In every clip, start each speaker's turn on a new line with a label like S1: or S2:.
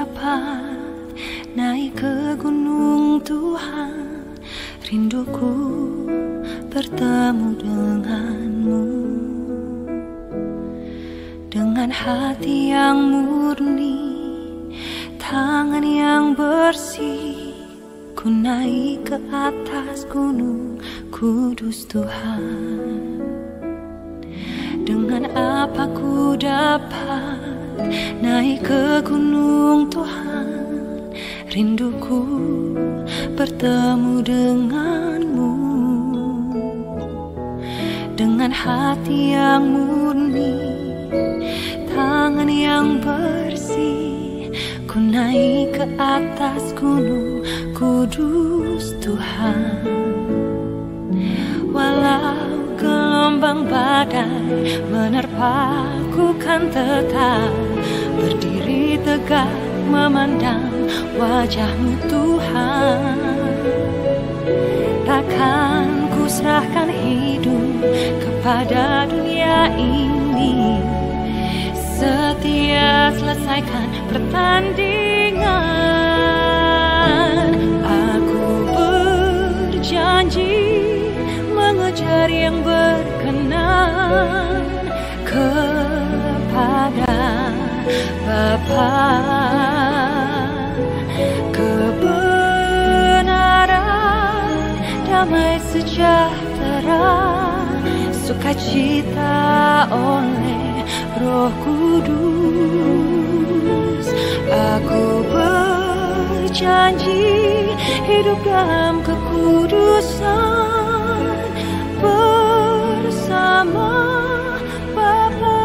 S1: dapat naik ke gunung Tuhan, rinduku bertemu denganmu. Dengan hati yang murni, tangan yang bersih, ku naik ke atas gunung kudus Tuhan. Dengan apa ku dapat naik ke gunung Tuhan, rinduku bertemu denganmu. Dengan hati yang murni, tangan yang bersih, ku naik ke atas gunung kudus Tuhan. Walau gelombang badai menerpaku, kan tetap berdiri tegak memandang wajah-Mu Tuhan. Takkan ku serahkan hidup kepada dunia ini, setia selesaikan pertandingan. Aku berjanji mengejar yang berkenan kepada Bapa. Kebenaran, damai sejahtera, sukacita oleh Roh Kudus. Aku berjanji hidup dalam kekudusan bersama Bapa.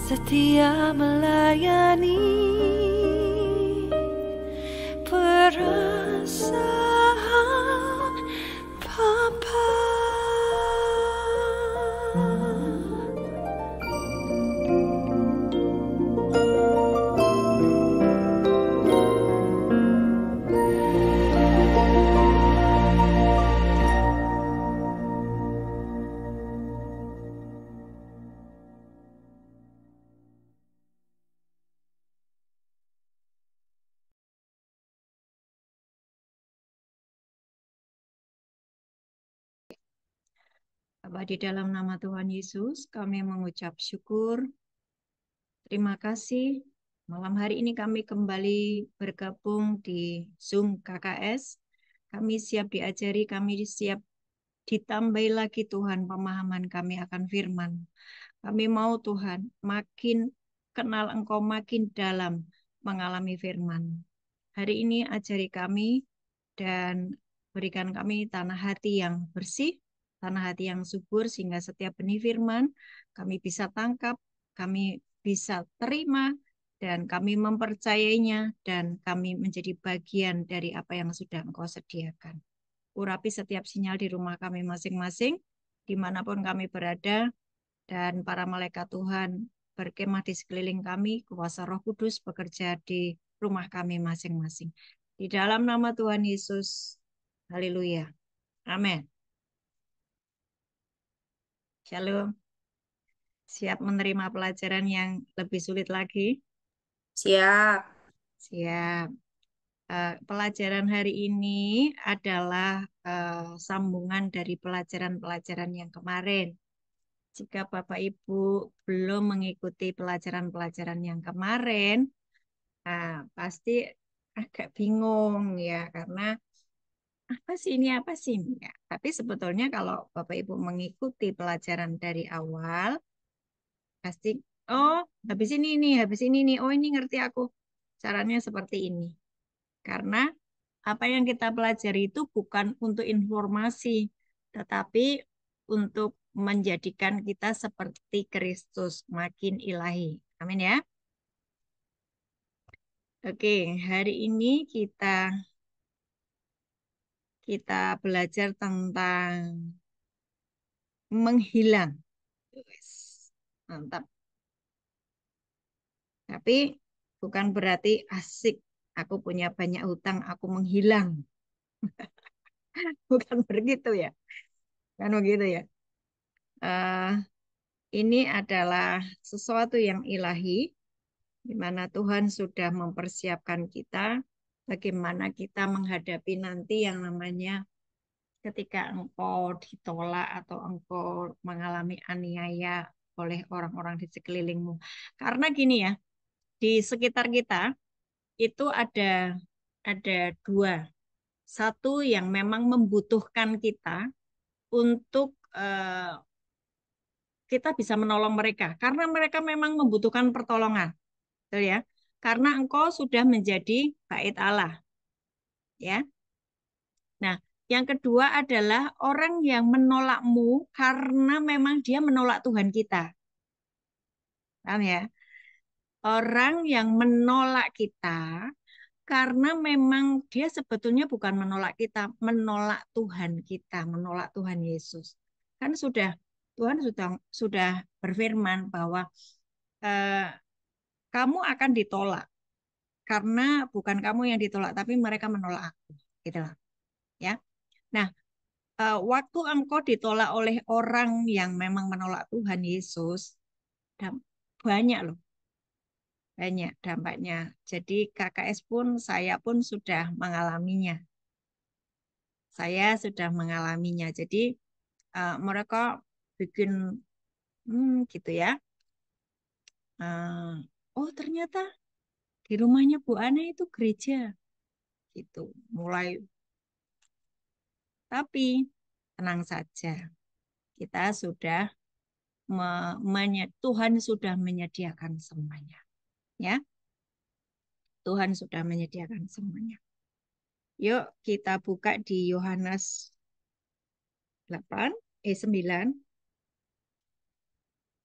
S1: Setia melayani perasaan Bapa.
S2: Bapa, di dalam nama Tuhan Yesus, kami mengucap syukur. Terima kasih. Malam hari ini kami kembali bergabung di Zoom KKS. Kami siap diajari, kami siap ditambahi lagi Tuhan pemahaman kami akan firman. Kami mau Tuhan makin kenal Engkau, makin dalam mengalami firman. Hari ini ajari kami dan berikan kami tanah hati yang bersih, tanah hati yang subur, sehingga setiap benih firman kami bisa tangkap, kami bisa terima, dan kami mempercayainya, dan kami menjadi bagian dari apa yang sudah Engkau sediakan. Urapi setiap sinyal di rumah kami masing-masing, dimanapun kami berada, dan para malaikat Tuhan berkemah di sekeliling kami, kuasa Roh Kudus bekerja di rumah kami masing-masing. Di dalam nama Tuhan Yesus, haleluya. Amin. Shalom. Siap menerima pelajaran yang lebih sulit lagi?
S3: Siap.
S2: Siap. Pelajaran hari ini adalah sambungan dari pelajaran-pelajaran yang kemarin. Jika Bapak Ibu belum mengikuti pelajaran-pelajaran yang kemarin, pasti agak bingung ya, karena apa sih ini ya. Tapi sebetulnya kalau Bapak Ibu mengikuti pelajaran dari awal, pasti oh habis ini nih, oh ini ngerti aku. Caranya seperti ini. Karena apa yang kita pelajari itu bukan untuk informasi, tetapi untuk menjadikan kita seperti Kristus, makin ilahi. Amin ya. Oke, hari ini kita belajar tentang menghilang. Wes, mantap. Tapi bukan berarti asik. Aku punya banyak hutang, aku menghilang. Bukan begitu ya. Kan begitu ya. Eh, ini adalah sesuatu yang ilahi, di mana Tuhan sudah mempersiapkan kita, bagaimana kita menghadapi nanti yang namanya ketika engkau ditolak atau engkau mengalami aniaya oleh orang-orang di sekelilingmu. Karena gini ya, di sekitar kita itu ada dua. Satu yang memang membutuhkan kita untuk kita bisa menolong mereka karena mereka memang membutuhkan pertolongan, betul ya? Karena engkau sudah menjadi bait Allah, ya. Nah, yang kedua adalah orang yang menolakmu karena memang dia menolak Tuhan kita. Paham ya? Orang yang menolak kita karena memang dia sebetulnya bukan menolak kita, menolak Tuhan kita, menolak Tuhan Yesus. Kan Tuhan sudah berfirman bahwa eh, kamu akan ditolak karena bukan kamu yang ditolak, tapi mereka menolak aku, gitu lah, ya. Nah, waktu engkau ditolak oleh orang yang memang menolak Tuhan Yesus, banyak loh, banyak dampaknya. Jadi KKS pun, saya pun sudah mengalaminya. Saya sudah mengalaminya. Jadi mereka bikin, gitu ya. Oh ternyata di rumahnya Bu Ana itu gereja, gitu. Mulai, tapi tenang saja, kita sudah Tuhan sudah menyediakan semuanya, ya. Tuhan sudah menyediakan semuanya. Yuk kita buka di Yohanes 9.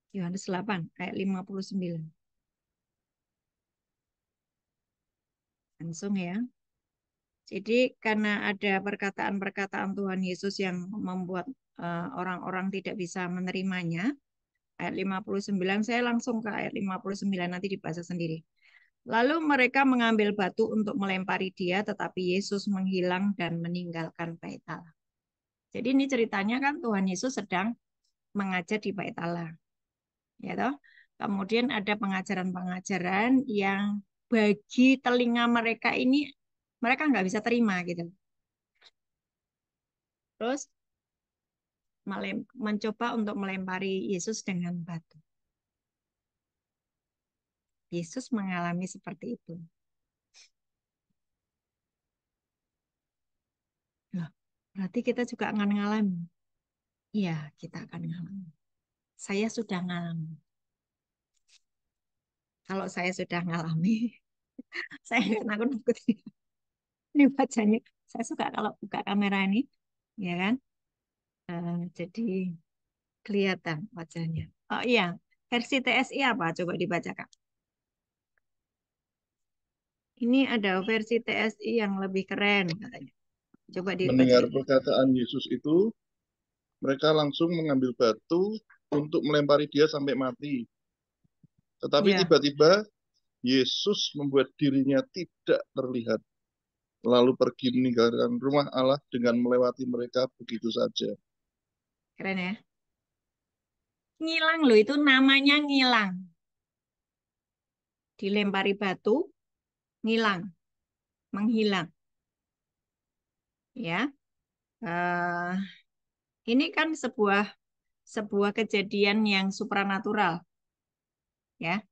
S2: Yohanes 8 ayat 59. Langsung ya. Jadi karena ada perkataan-perkataan Tuhan Yesus yang membuat orang-orang tidak bisa menerimanya, ayat 59, saya langsung ke ayat 59, nanti dibaca sendiri. Lalu mereka mengambil batu untuk melempari dia, tetapi Yesus menghilang dan meninggalkan bait Allah. Jadi ini ceritanya kan Tuhan Yesus sedang mengajar di bait Allah. Ya toh? Kemudian ada pengajaran-pengajaran yang bagi telinga mereka ini, mereka nggak bisa terima gitu. Terus mencoba untuk melempari Yesus dengan batu. Yesus mengalami seperti itu. Loh, berarti kita juga akan mengalami. Iya, kita akan mengalami. Saya sudah mengalami. Kalau saya sudah mengalami, saya akan takut. Ini wajahnya. Saya suka kalau buka kamera ini, ya kan? Jadi kelihatan wajahnya. Oh iya, versi TSI apa? Coba dibaca, Kak. Ini ada versi TSI yang lebih keren katanya. Coba dibaca.
S4: Mendengar perkataan Yesus itu, mereka langsung mengambil batu untuk melempari dia sampai mati. Tetapi
S2: Ya,
S4: tiba-tiba Yesus membuat dirinya tidak terlihat, lalu pergi meninggalkan rumah Allah dengan melewati mereka begitu saja.
S2: keren ya. Ngilang loh, itu namanya ngilang. Dilempari batu, ngilang, menghilang. Ya, Eh, ini kan sebuah sebuah kejadian yang supranatural, ya.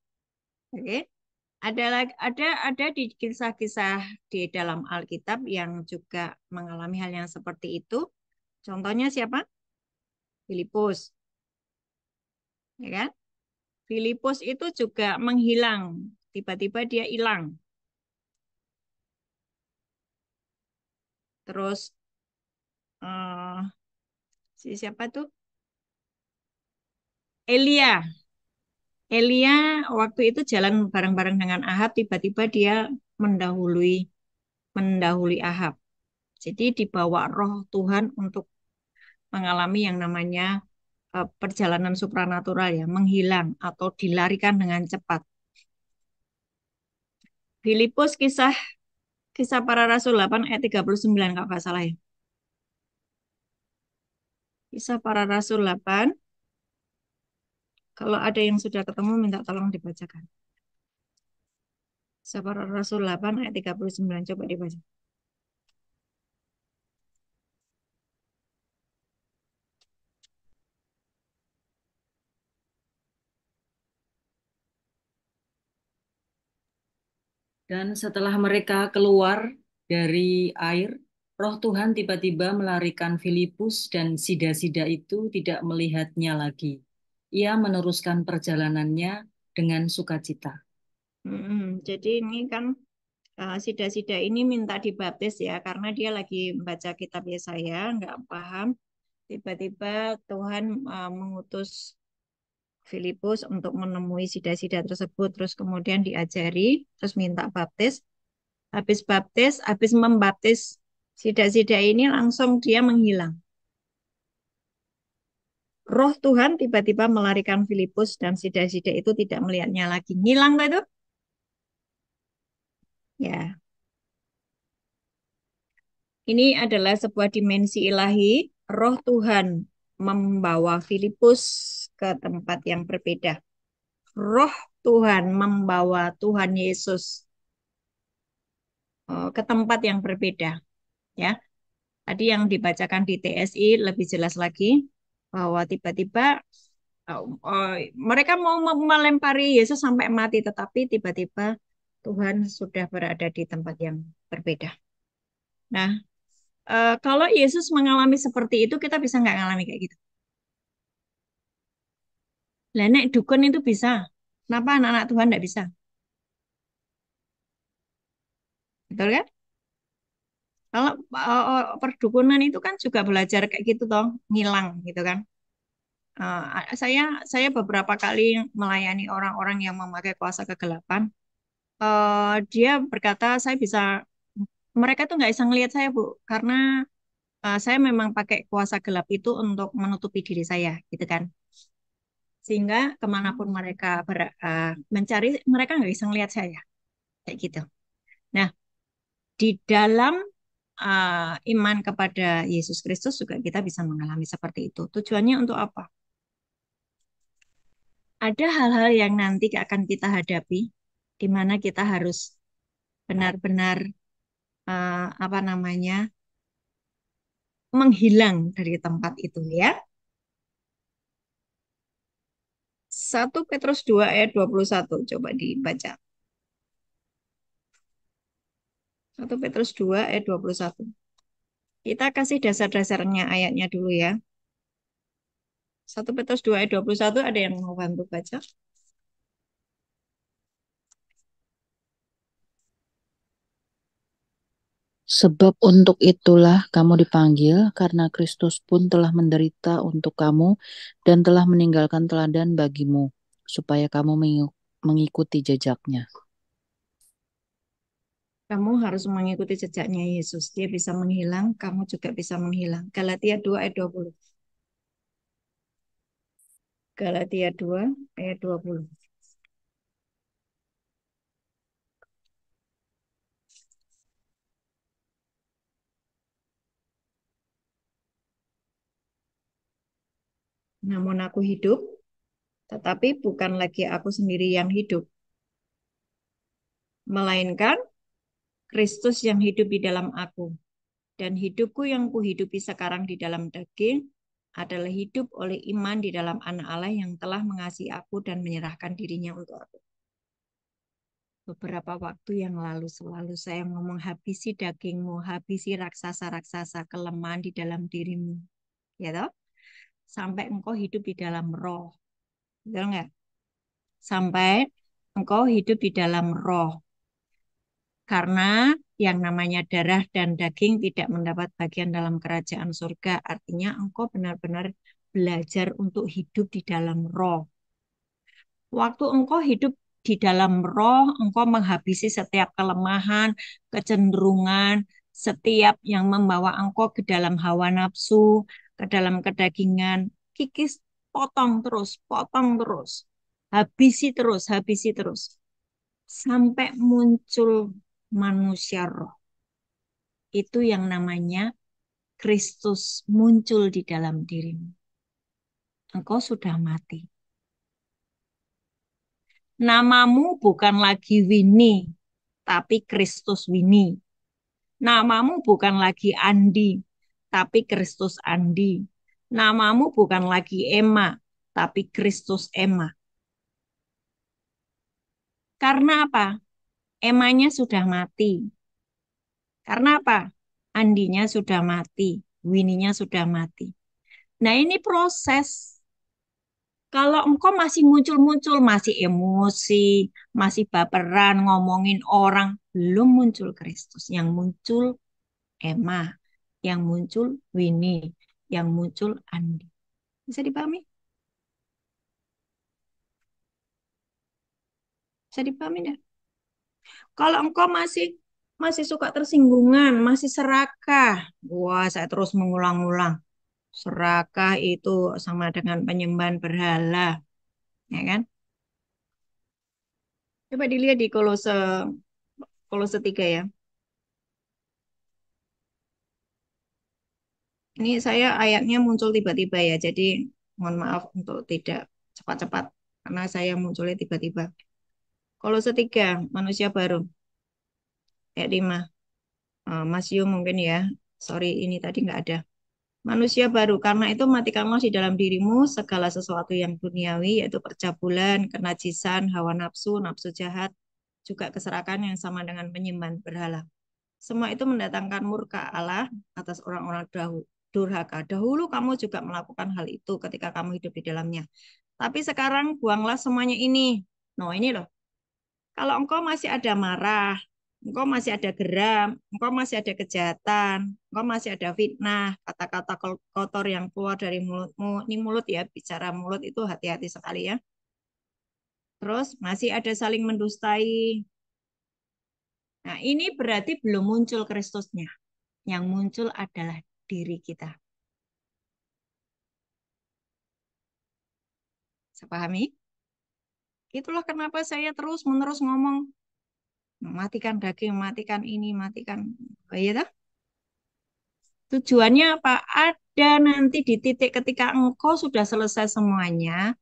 S2: Oke. Ada di kisah-kisah di dalam Alkitab yang juga mengalami hal yang seperti itu. Contohnya siapa? Filipus, ya kan? Filipus itu juga menghilang. Tiba-tiba dia hilang. Terus eh, siapa tuh? Elia. Elia waktu itu jalan bareng-bareng dengan Ahab, tiba-tiba dia mendahului mendahului Ahab. Jadi dibawa roh Tuhan untuk mengalami yang namanya perjalanan supranatural ya, menghilang atau dilarikan dengan cepat. Filipus kisah kisah para Rasul 8 ayat 39 kalau nggak salah ya. Kisah para Rasul 8, kalau ada yang sudah ketemu minta tolong dibacakan. Kisah para Rasul 8 ayat 39 coba dibaca.
S3: Dan setelah mereka keluar dari air, Roh Tuhan tiba-tiba melarikan Filipus dan sida-sida itu tidak melihatnya lagi. Ia meneruskan perjalanannya dengan sukacita.
S2: Jadi ini kan sida-sida ini minta dibaptis ya karena dia lagi membaca kitab Yesaya nggak paham. Tiba-tiba Tuhan mengutus Filipus untuk menemui sida-sida tersebut, terus kemudian diajari, terus minta baptis. Habis membaptis sida-sida ini langsung dia menghilang. Roh Tuhan tiba-tiba melarikan Filipus dan sida-sida itu tidak melihatnya lagi. Ngilang nggak itu? Ya, ini adalah sebuah dimensi ilahi. Roh Tuhan membawa Filipus ke tempat yang berbeda. Roh Tuhan membawa Tuhan Yesus ke tempat yang berbeda. Ya, tadi yang dibacakan di TSI lebih jelas lagi bahwa tiba-tiba mereka mau melempari Yesus sampai mati, tetapi tiba-tiba Tuhan sudah berada di tempat yang berbeda. Nah, kalau Yesus mengalami seperti itu, kita bisa nggak ngalami kayak gitu? Lah, nek dukun itu bisa. Kenapa anak-anak Tuhan nggak bisa? Betul kan? Kalau perdukunan itu kan juga belajar kayak gitu toh, ngilang gitu kan. Saya beberapa kali melayani orang-orang yang memakai kuasa kegelapan. Dia berkata saya bisa, mereka tuh nggak bisa ngelihat saya Bu, karena saya memang pakai kuasa gelap itu untuk menutupi diri saya, gitu kan. Sehingga kemanapun mereka mencari, mereka nggak bisa ngelihat saya, kayak gitu. Nah, di dalam iman kepada Yesus Kristus juga kita bisa mengalami seperti itu. Tujuannya untuk apa? Ada hal-hal yang nanti akan kita hadapi, di mana kita harus benar-benar apa namanya menghilang dari tempat itu ya. 1 Petrus 2 ayat 21 coba dibaca. 1 Petrus 2 ayat 21. Kita kasih dasar-dasarnya ayatnya dulu ya. 1 Petrus 2 ayat 21 ada yang mau bantu baca?
S5: Sebab untuk itulah kamu dipanggil, karena Kristus pun telah menderita untuk kamu dan telah meninggalkan teladan bagimu, supaya kamu mengikuti jejaknya.
S2: Kamu harus mengikuti jejaknya Yesus. Dia bisa menghilang, kamu juga bisa menghilang. Galatia 2 ayat 20. Galatia 2 ayat 20. Namun aku hidup, Tetapi bukan lagi aku sendiri yang hidup, melainkan Kristus yang hidup di dalam aku. Dan hidupku yang kuhidupi sekarang di dalam daging adalah hidup oleh iman di dalam Anak Allah yang telah mengasihi aku dan menyerahkan dirinya untuk aku. Beberapa waktu yang lalu selalu saya ngomong, habisi dagingmu, habisi raksasa-raksasa kelemahan di dalam dirimu. Ya toh? Sampai engkau hidup di dalam roh. Betul nggak? Sampai engkau hidup di dalam roh. Karena yang namanya darah dan daging tidak mendapat bagian dalam kerajaan surga. Artinya engkau benar-benar belajar untuk hidup di dalam roh. Waktu engkau hidup di dalam roh, engkau menghabisi setiap kelemahan, kecenderungan, setiap yang membawa engkau ke dalam hawa nafsu, ke dalam kedagingan. Kikis, potong terus. Habisi terus, habisi terus. Sampai muncul manusia roh. Itu yang namanya Kristus muncul di dalam dirimu. Engkau sudah mati. Namamu bukan lagi Winnie, tapi Kristus Winnie. Namamu bukan lagi Andi, tapi Kristus Andi. Namamu bukan lagi Emma, tapi Kristus Emma. Karena apa? Emanya sudah mati. Karena apa? Andinya sudah mati, Winnie-nya sudah mati. Nah, ini proses. Kalau engkau masih muncul-muncul, masih emosi, masih baperan, ngomongin orang, belum muncul Kristus. Yang muncul Emma, yang muncul Winnie, yang muncul Andi. Bisa dipahami? Bisa dipahami ya? Kalau engkau masih suka tersinggungan, masih serakah, wah saya terus mengulang-ulang. Serakah itu sama dengan penyembahan berhala, ya kan? Coba dilihat di Kolose 3 ya. Ini saya ayatnya muncul tiba-tiba ya, jadi mohon maaf untuk tidak cepat-cepat karena saya munculnya tiba-tiba. Kolose 3, manusia baru, ayat 5. Mas Yu mungkin ya, sorry ini tadi nggak ada. Manusia baru, karena itu matikanlah di dalam dirimu segala sesuatu yang duniawi, yaitu percabulan, kenajisan, hawa nafsu, nafsu jahat, juga keserakahan yang sama dengan penyembahan berhala. Semua itu mendatangkan murka Allah atas orang-orang durhaka. Dahulu kamu juga melakukan hal itu ketika kamu hidup di dalamnya. Tapi sekarang buanglah semuanya ini. Nah ini loh, kalau engkau masih ada marah, engkau masih ada geram, engkau masih ada kejahatan, engkau masih ada fitnah, kata-kata kotor yang keluar dari mulutmu. Ini mulut ya, bicara mulut itu hati-hati sekali ya. Terus masih ada saling mendustai. Nah ini berarti belum muncul Kristusnya. Yang muncul adalah diri kita. Saya pahami? Itulah kenapa saya terus-menerus ngomong, matikan daging, matikan ini, matikan. Oh, iya tak? Tujuannya apa? Ada nanti di titik ketika engkau sudah selesai semuanya,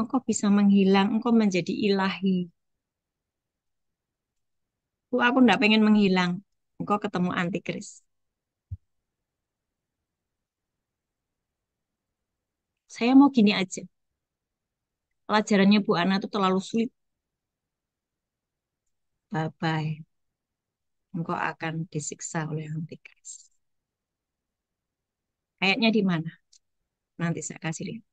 S2: engkau bisa menghilang, engkau menjadi ilahi. Aku enggak pengen menghilang. Engkau ketemu antikris. Saya mau gini aja. Pelajarannya Bu Ana itu terlalu sulit. Bye-bye. Engkau akan disiksa oleh antikris. Ayatnya di mana? Nanti saya kasih lihat.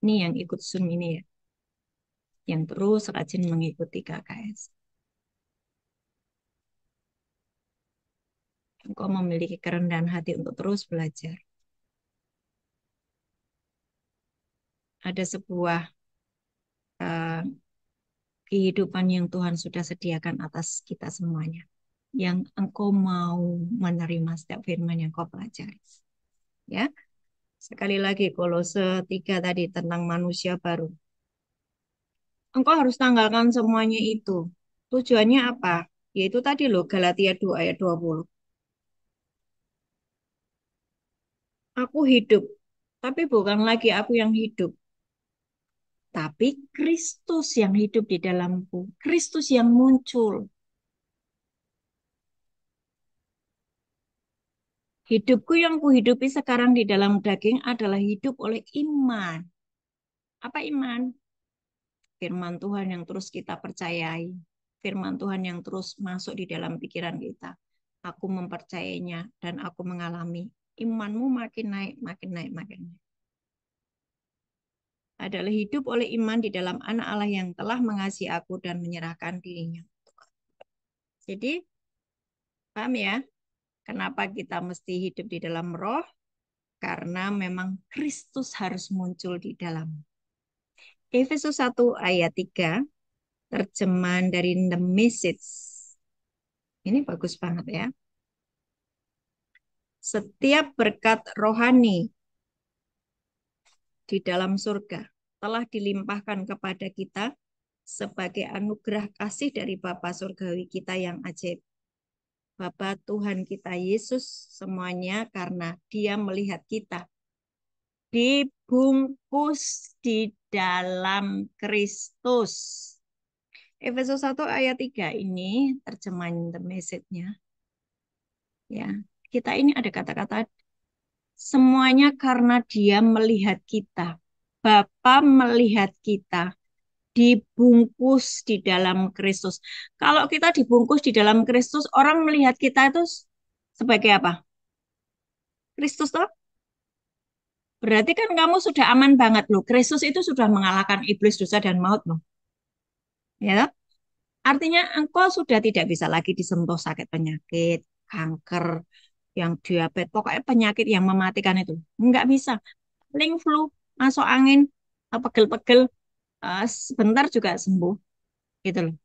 S2: Ini yang ikut Zoom ini ya. Yang terus rajin mengikuti KKS. Engkau memiliki kerendahan hati untuk terus belajar. Ada sebuah uh, kehidupan yang Tuhan sudah sediakan atas kita semuanya. Yang engkau mau menerima setiap firman yang kau pelajari. Ya, sekali lagi Kolose 3 tadi tentang manusia baru. Engkau harus tanggalkan semuanya itu. Tujuannya apa? Yaitu tadi loh Galatia 2 ayat 20. Aku hidup, tapi bukan lagi aku yang hidup, tapi Kristus yang hidup di dalamku. Kristus yang muncul. Hidupku yang kuhidupi sekarang di dalam daging adalah hidup oleh iman. Apa iman? Firman Tuhan yang terus kita percayai. Firman Tuhan yang terus masuk di dalam pikiran kita. Aku mempercayainya dan aku mengalami. Imanmu makin naik, makin naik, makin naik. Adalah hidup oleh iman di dalam anak Allah yang telah mengasihi aku dan menyerahkan dirinya. Jadi, paham ya? Kenapa kita mesti hidup di dalam roh? Karena memang Kristus harus muncul di dalam. Efesus 1 ayat 3, terjemahan dari The Message. Ini bagus banget ya. Setiap berkat rohani di dalam surga telah dilimpahkan kepada kita sebagai anugerah kasih dari Bapa surgawi kita yang ajaib. Bapa Tuhan kita Yesus semuanya karena Dia melihat kita dibungkus di dalam Kristus. Efesus 1 ayat 3 ini terjemahan The Message-nya. Ya, kita ini ada kata-kata semuanya karena Dia melihat kita. Bapa melihat kita dibungkus di dalam Kristus. Kalau kita dibungkus di dalam Kristus, orang melihat kita itu sebagai apa? Kristus toh? Berarti kan kamu sudah aman banget loh. Kristus itu sudah mengalahkan iblis, dosa dan maut loh. Ya. Artinya engkau sudah tidak bisa lagi disentuh sakit penyakit, kanker, yang diabetes, pokoknya penyakit yang mematikan itu. Enggak bisa. Paling flu, masuk angin, pegel-pegel, sebentar juga sembuh. Gitu loh.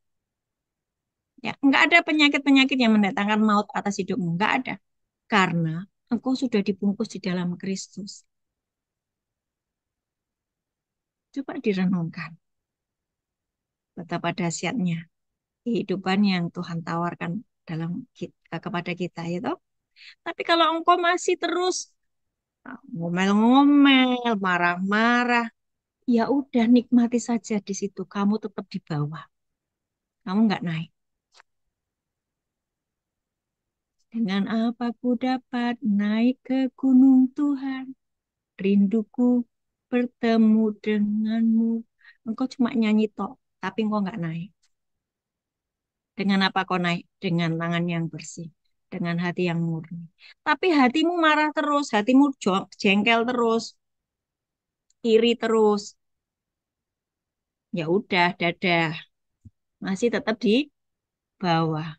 S2: Ya, enggak ada penyakit-penyakit yang mendatangkan maut atas hidupmu. Enggak ada. Karena engkau sudah dibungkus di dalam Kristus. Coba direnungkan. Betapa dahsyatnya kehidupan yang Tuhan tawarkan dalam kita, kepada kita itu. Tapi kalau engkau masih terus ngomel-ngomel, marah-marah, ya udah nikmati saja di situ. Kamu tetap di bawah. Kamu nggak naik. Dengan apa ku dapat naik ke gunung Tuhan? Rinduku bertemu denganmu. Engkau cuma nyanyi tok, tapi engkau nggak naik. Dengan apa kau naik? Dengan tangan yang bersih, dengan hati yang murni. Tapi hatimu marah terus, hatimu jengkel terus, iri terus. Ya udah, dadah. Masih tetap di bawah.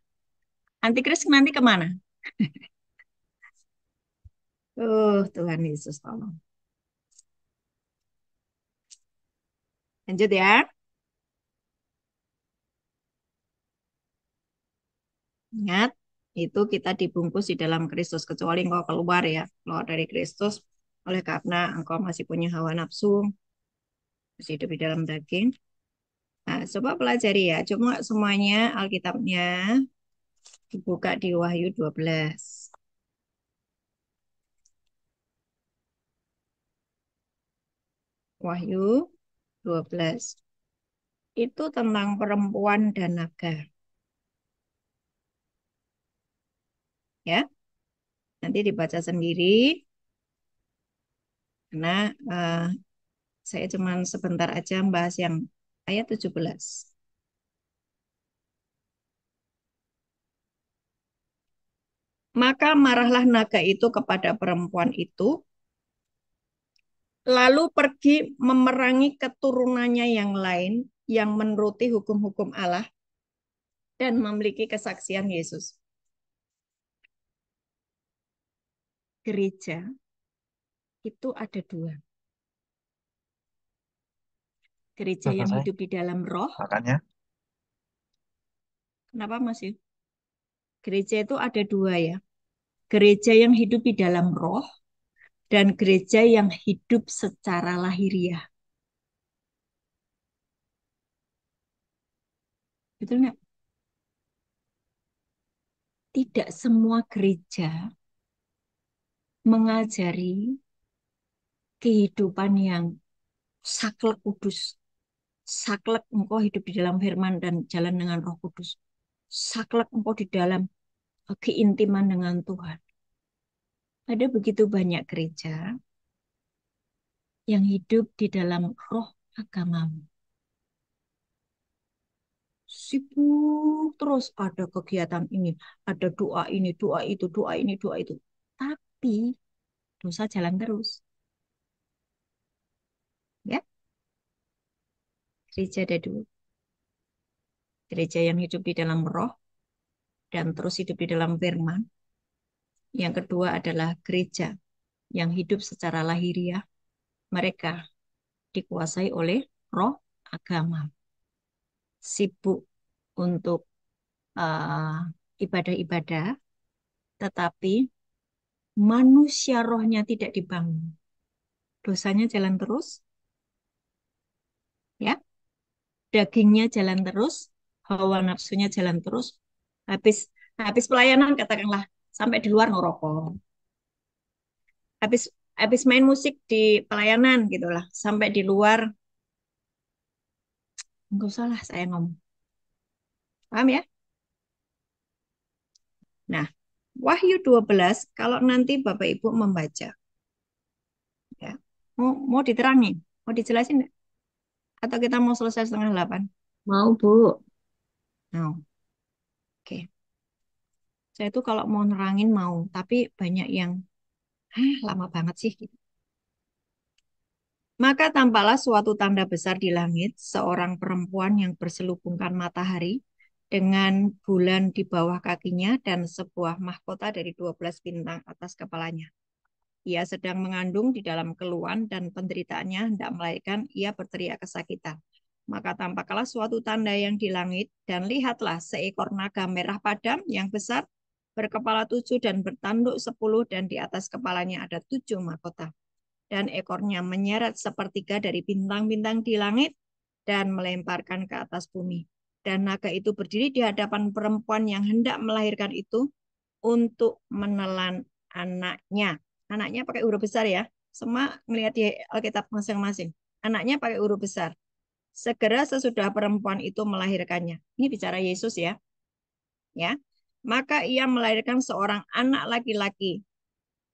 S2: Antikris nanti kemana? Tuhan Yesus tolong. Lanjut ya. Ingat, itu kita dibungkus di dalam Kristus. Kecuali engkau keluar ya. Keluar dari Kristus. Oleh karena engkau masih punya hawa nafsu. Masih hidup di dalam daging. Nah, coba pelajari ya. Cuma semuanya Alkitabnya dibuka di Wahyu 12. Wahyu 12. Itu tentang perempuan dan naga. Ya, nanti dibaca sendiri. Karena saya cuma sebentar aja membahas yang ayat 17. Maka marahlah naga itu kepada perempuan itu, lalu pergi memerangi keturunannya yang lain yang menuruti hukum-hukum Allah dan memiliki kesaksian Yesus. Gereja itu ada dua. Gereja
S6: Sudah
S2: yang
S6: selesai
S2: hidup di dalam roh.
S6: makannya?
S2: Kenapa masih? Gereja itu ada dua ya. Gereja yang hidup di dalam roh dan gereja yang hidup secara lahiriah. Betul nggak? Tidak semua gereja mengajari kehidupan yang saklek kudus. Saklek engkau hidup di dalam firman dan jalan dengan Roh Kudus. Saklek engkau di dalam keintiman dengan Tuhan. Ada begitu banyak gereja yang hidup di dalam roh agamamu. Sibuk terus ada kegiatan ini, ada doa ini, doa itu, doa ini, doa itu. Tapi dosa jalan terus. Ya, gereja ada dua. Gereja yang hidup di dalam roh dan terus hidup di dalam firman. Yang kedua adalah gereja yang hidup secara lahiriah. Mereka dikuasai oleh roh agama. Sibuk untuk ibadah-ibadah, tetapi manusia rohnya tidak dibangun. Dosanya jalan terus, ya, dagingnya jalan terus, hawa nafsunya jalan terus. Habis pelayanan katakanlah sampai di luar ngerokok. Habis habis main musik di pelayanan gitulah, sampai di luar enggak salah saya ngomong. Paham ya? Nah, Wahyu 12 kalau nanti Bapak Ibu membaca, ya, mau diterangin, mau dijelasin nggak? Atau kita mau selesai 7:30?
S3: Mau, Bu.
S2: Mau. Oke. Saya itu kalau mau nerangin mau, tapi banyak yang lama banget sih. Gitu. Maka tampaklah suatu tanda besar di langit, seorang perempuan yang berselubungkan matahari dengan bulan di bawah kakinya dan sebuah mahkota dari 12 bintang atas kepalanya. Ia sedang mengandung di dalam keluhan dan penderitaannya hendak melahirkan, ia berteriak kesakitan. Maka tampaklah suatu tanda yang di langit, dan lihatlah seekor naga merah padam yang besar, berkepala 7 dan bertanduk 10, dan di atas kepalanya ada 7 mahkota. Dan ekornya menyeret sepertiga dari bintang-bintang di langit dan melemparkan ke atas bumi. Dan naga itu berdiri di hadapan perempuan yang hendak melahirkan itu untuk menelan anaknya. Anaknya pakai huruf besar ya. Semua melihat di Alkitab masing-masing. Anaknya pakai huruf besar. Segera sesudah perempuan itu melahirkannya. Ini bicara Yesus ya. Ya. Maka ia melahirkan seorang anak laki-laki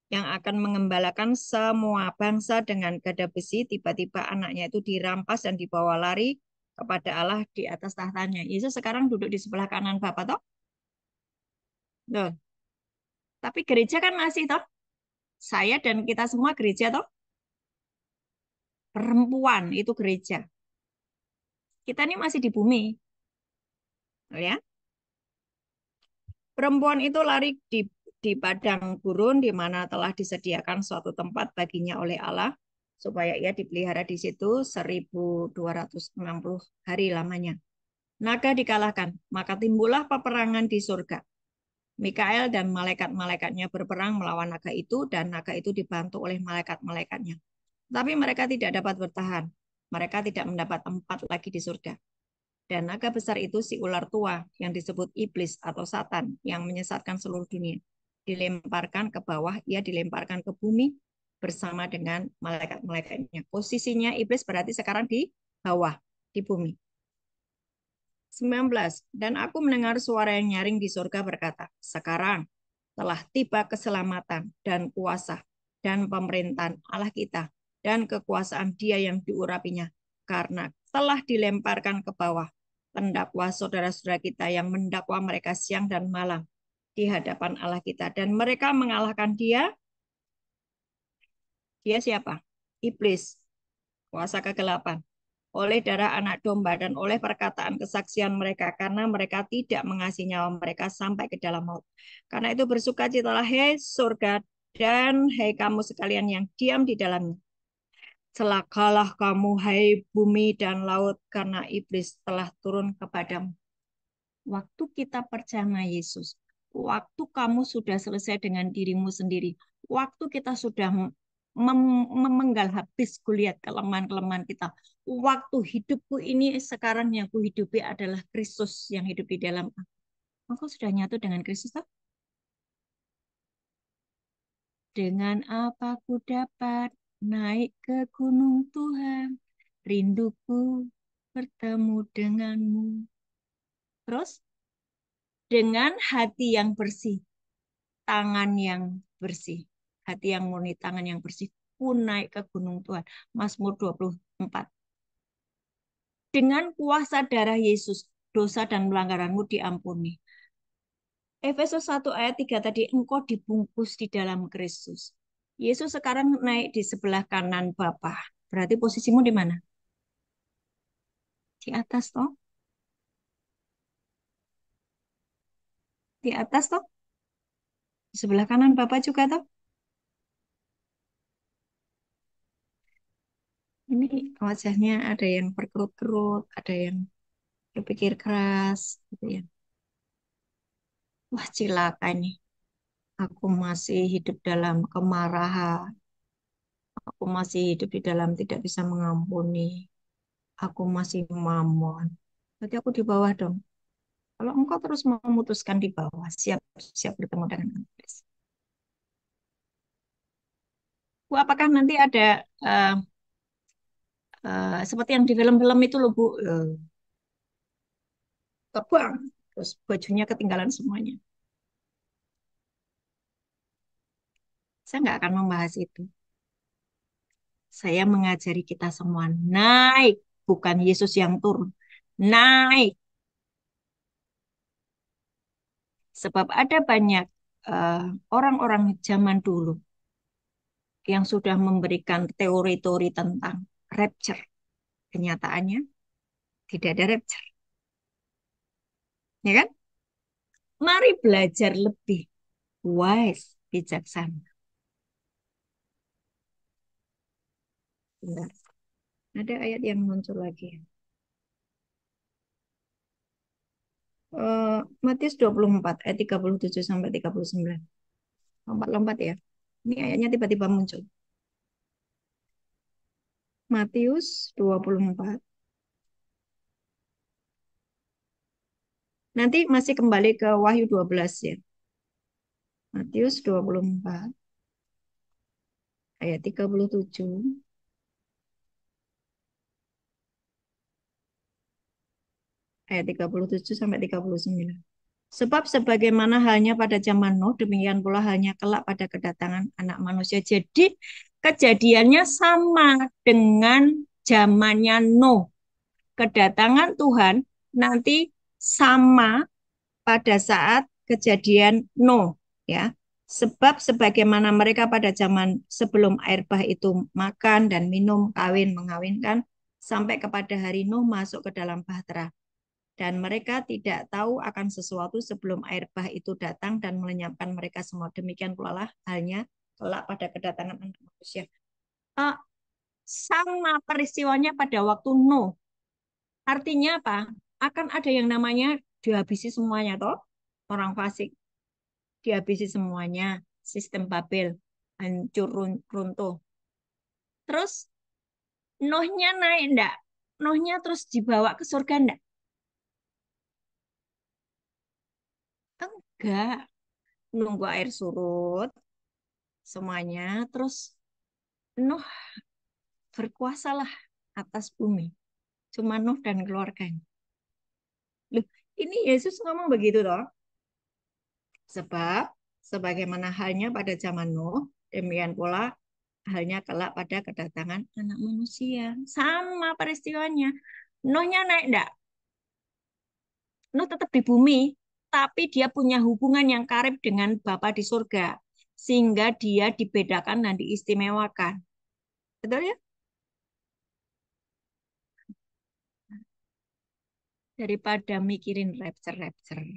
S2: yang akan mengembalakan semua bangsa dengan gada besi. Tiba-tiba anaknya itu dirampas dan dibawa lari kepada Allah di atas tahtanya. Yesus sekarang duduk di sebelah kanan Bapa toh. Loh. Tapi gereja kan masih toh. Saya dan kita semua gereja toh. Perempuan itu gereja. Kita ini masih di bumi. Ya. Perempuan itu lari di padang gurun di mana telah disediakan suatu tempat baginya oleh Allah supaya ia dipelihara di situ 1260 hari lamanya. Naga dikalahkan, maka timbullah peperangan di surga. Mikael dan malaikat-malaikatnya berperang melawan naga itu dan naga itu dibantu oleh malaikat-malaikatnya. Tapi mereka tidak dapat bertahan. Mereka tidak mendapat tempat lagi di surga. Dan naga besar itu si ular tua yang disebut iblis atau satan yang menyesatkan seluruh dunia. Dilemparkan ke bawah, ia dilemparkan ke bumi bersama dengan malaikat-malaikatnya. Posisinya iblis berarti sekarang di bawah, di bumi. 19. Dan aku mendengar suara yang nyaring di surga berkata, sekarang telah tiba keselamatan dan kuasa dan pemerintahan Allah kita dan kekuasaan Dia yang diurapinya, karena telah dilemparkan ke bawah pendakwa saudara-saudara kita yang mendakwa mereka siang dan malam di hadapan Allah kita, dan mereka mengalahkan dia. Dia siapa? Iblis, kuasa kegelapan, oleh darah anak domba dan oleh perkataan kesaksian mereka, karena mereka tidak mengasihi nyawa mereka sampai ke dalam maut. Karena itu bersukacitalah hai surga dan hai kamu sekalian yang diam di dalamnya. Celakalah kamu hai bumi dan laut, karena iblis telah turun kepadamu. Waktu kita percaya Yesus, waktu kamu sudah selesai dengan dirimu sendiri, waktu kita sudah memenggal habis kulihat kelemahan-kelemahan kita, waktu hidupku ini sekarang yang kuhidupi adalah Kristus yang hidup di dalam aku. Aku sudah nyatu dengan Kristus, tak? Dengan apa ku dapat naik ke gunung Tuhan, rinduku bertemu denganmu. Terus dengan hati yang bersih, tangan yang bersih, hati yang murni, tangan yang bersih, ku naik ke gunung Tuhan. Mazmur 24. Dengan kuasa darah Yesus, dosa dan pelanggaranmu diampuni. Efesus 1 ayat 3 tadi, engkau dibungkus di dalam Kristus. Yesus sekarang naik di sebelah kanan Bapa. Berarti posisimu di mana? Di atas toh? Di atas toh? Di sebelah kanan Bapa juga toh? Ini wajahnya ada yang berkerut-kerut, ada yang berpikir keras, gitu ya. Wah, cilaka ini. Aku masih hidup dalam kemarahan. Aku masih hidup di dalam tidak bisa mengampuni. Aku masih mamon. Berarti aku di bawah dong. Kalau engkau terus memutuskan di bawah, siap-siap bertemu dengan iblis. Bu, apakah nanti ada eh, seperti yang di film-film itu loh Bu, terbang, terus bajunya ketinggalan semuanya. Saya nggak akan membahas itu. Saya mengajari kita semua naik, bukan Yesus yang turun. Naik. Sebab ada banyak eh, orang-orang zaman dulu yang sudah memberikan teori-teori tentang rapture. Kenyataannya tidak ada rapture. Ya kan? Mari belajar lebih wise, bijaksana. Bentar. Ada ayat yang muncul lagi. Matius 24 ayat 37 sampai 39. Lompat-lompat ya. Ini ayatnya tiba-tiba muncul. Matius 24. Nanti masih kembali ke Wahyu 12 ya. Matius 24 ayat 37 ayat 37 sampai 39. Sebab sebagaimana halnya pada zaman Nuh, demikian pula halnya kelak pada kedatangan anak manusia. Jadi kejadiannya sama dengan zamannya Nuh. Kedatangan Tuhan nanti sama pada saat kejadian Nuh, ya. Sebab sebagaimana mereka pada zaman sebelum air bah itu makan dan minum, kawin, mengawinkan, sampai kepada hari Nuh masuk ke dalam bahtera. Dan mereka tidak tahu akan sesuatu sebelum air bah itu datang dan melenyapkan mereka semua. Demikian pula lah halnya kelak pada kedatangan anak manusia. Eh, Sama peristiwanya pada waktu Nuh. Artinya apa? Akan ada yang namanya dihabisi semuanya toh. Orang fasik dihabisi semuanya. Sistem Babel hancur runtuh. Terus Nuhnya naik enggak? Nuhnya terus dibawa ke surga enggak? Enggak. Nunggu air surut semuanya. Terus Nuh berkuasalah atas bumi. Cuma Nuh dan keluarganya. Loh, ini Yesus ngomong begitu toh. Sebab sebagaimana halnya pada zaman Nuh, demikian pula halnya kelak pada kedatangan anak manusia. Sama peristiwanya. Nuhnya naik enggak? Nuh tetap di bumi, tapi dia punya hubungan yang karib dengan Bapa di surga. Sehingga dia dibedakan dan diistimewakan. Betul ya? Daripada mikirin rapture-rapture.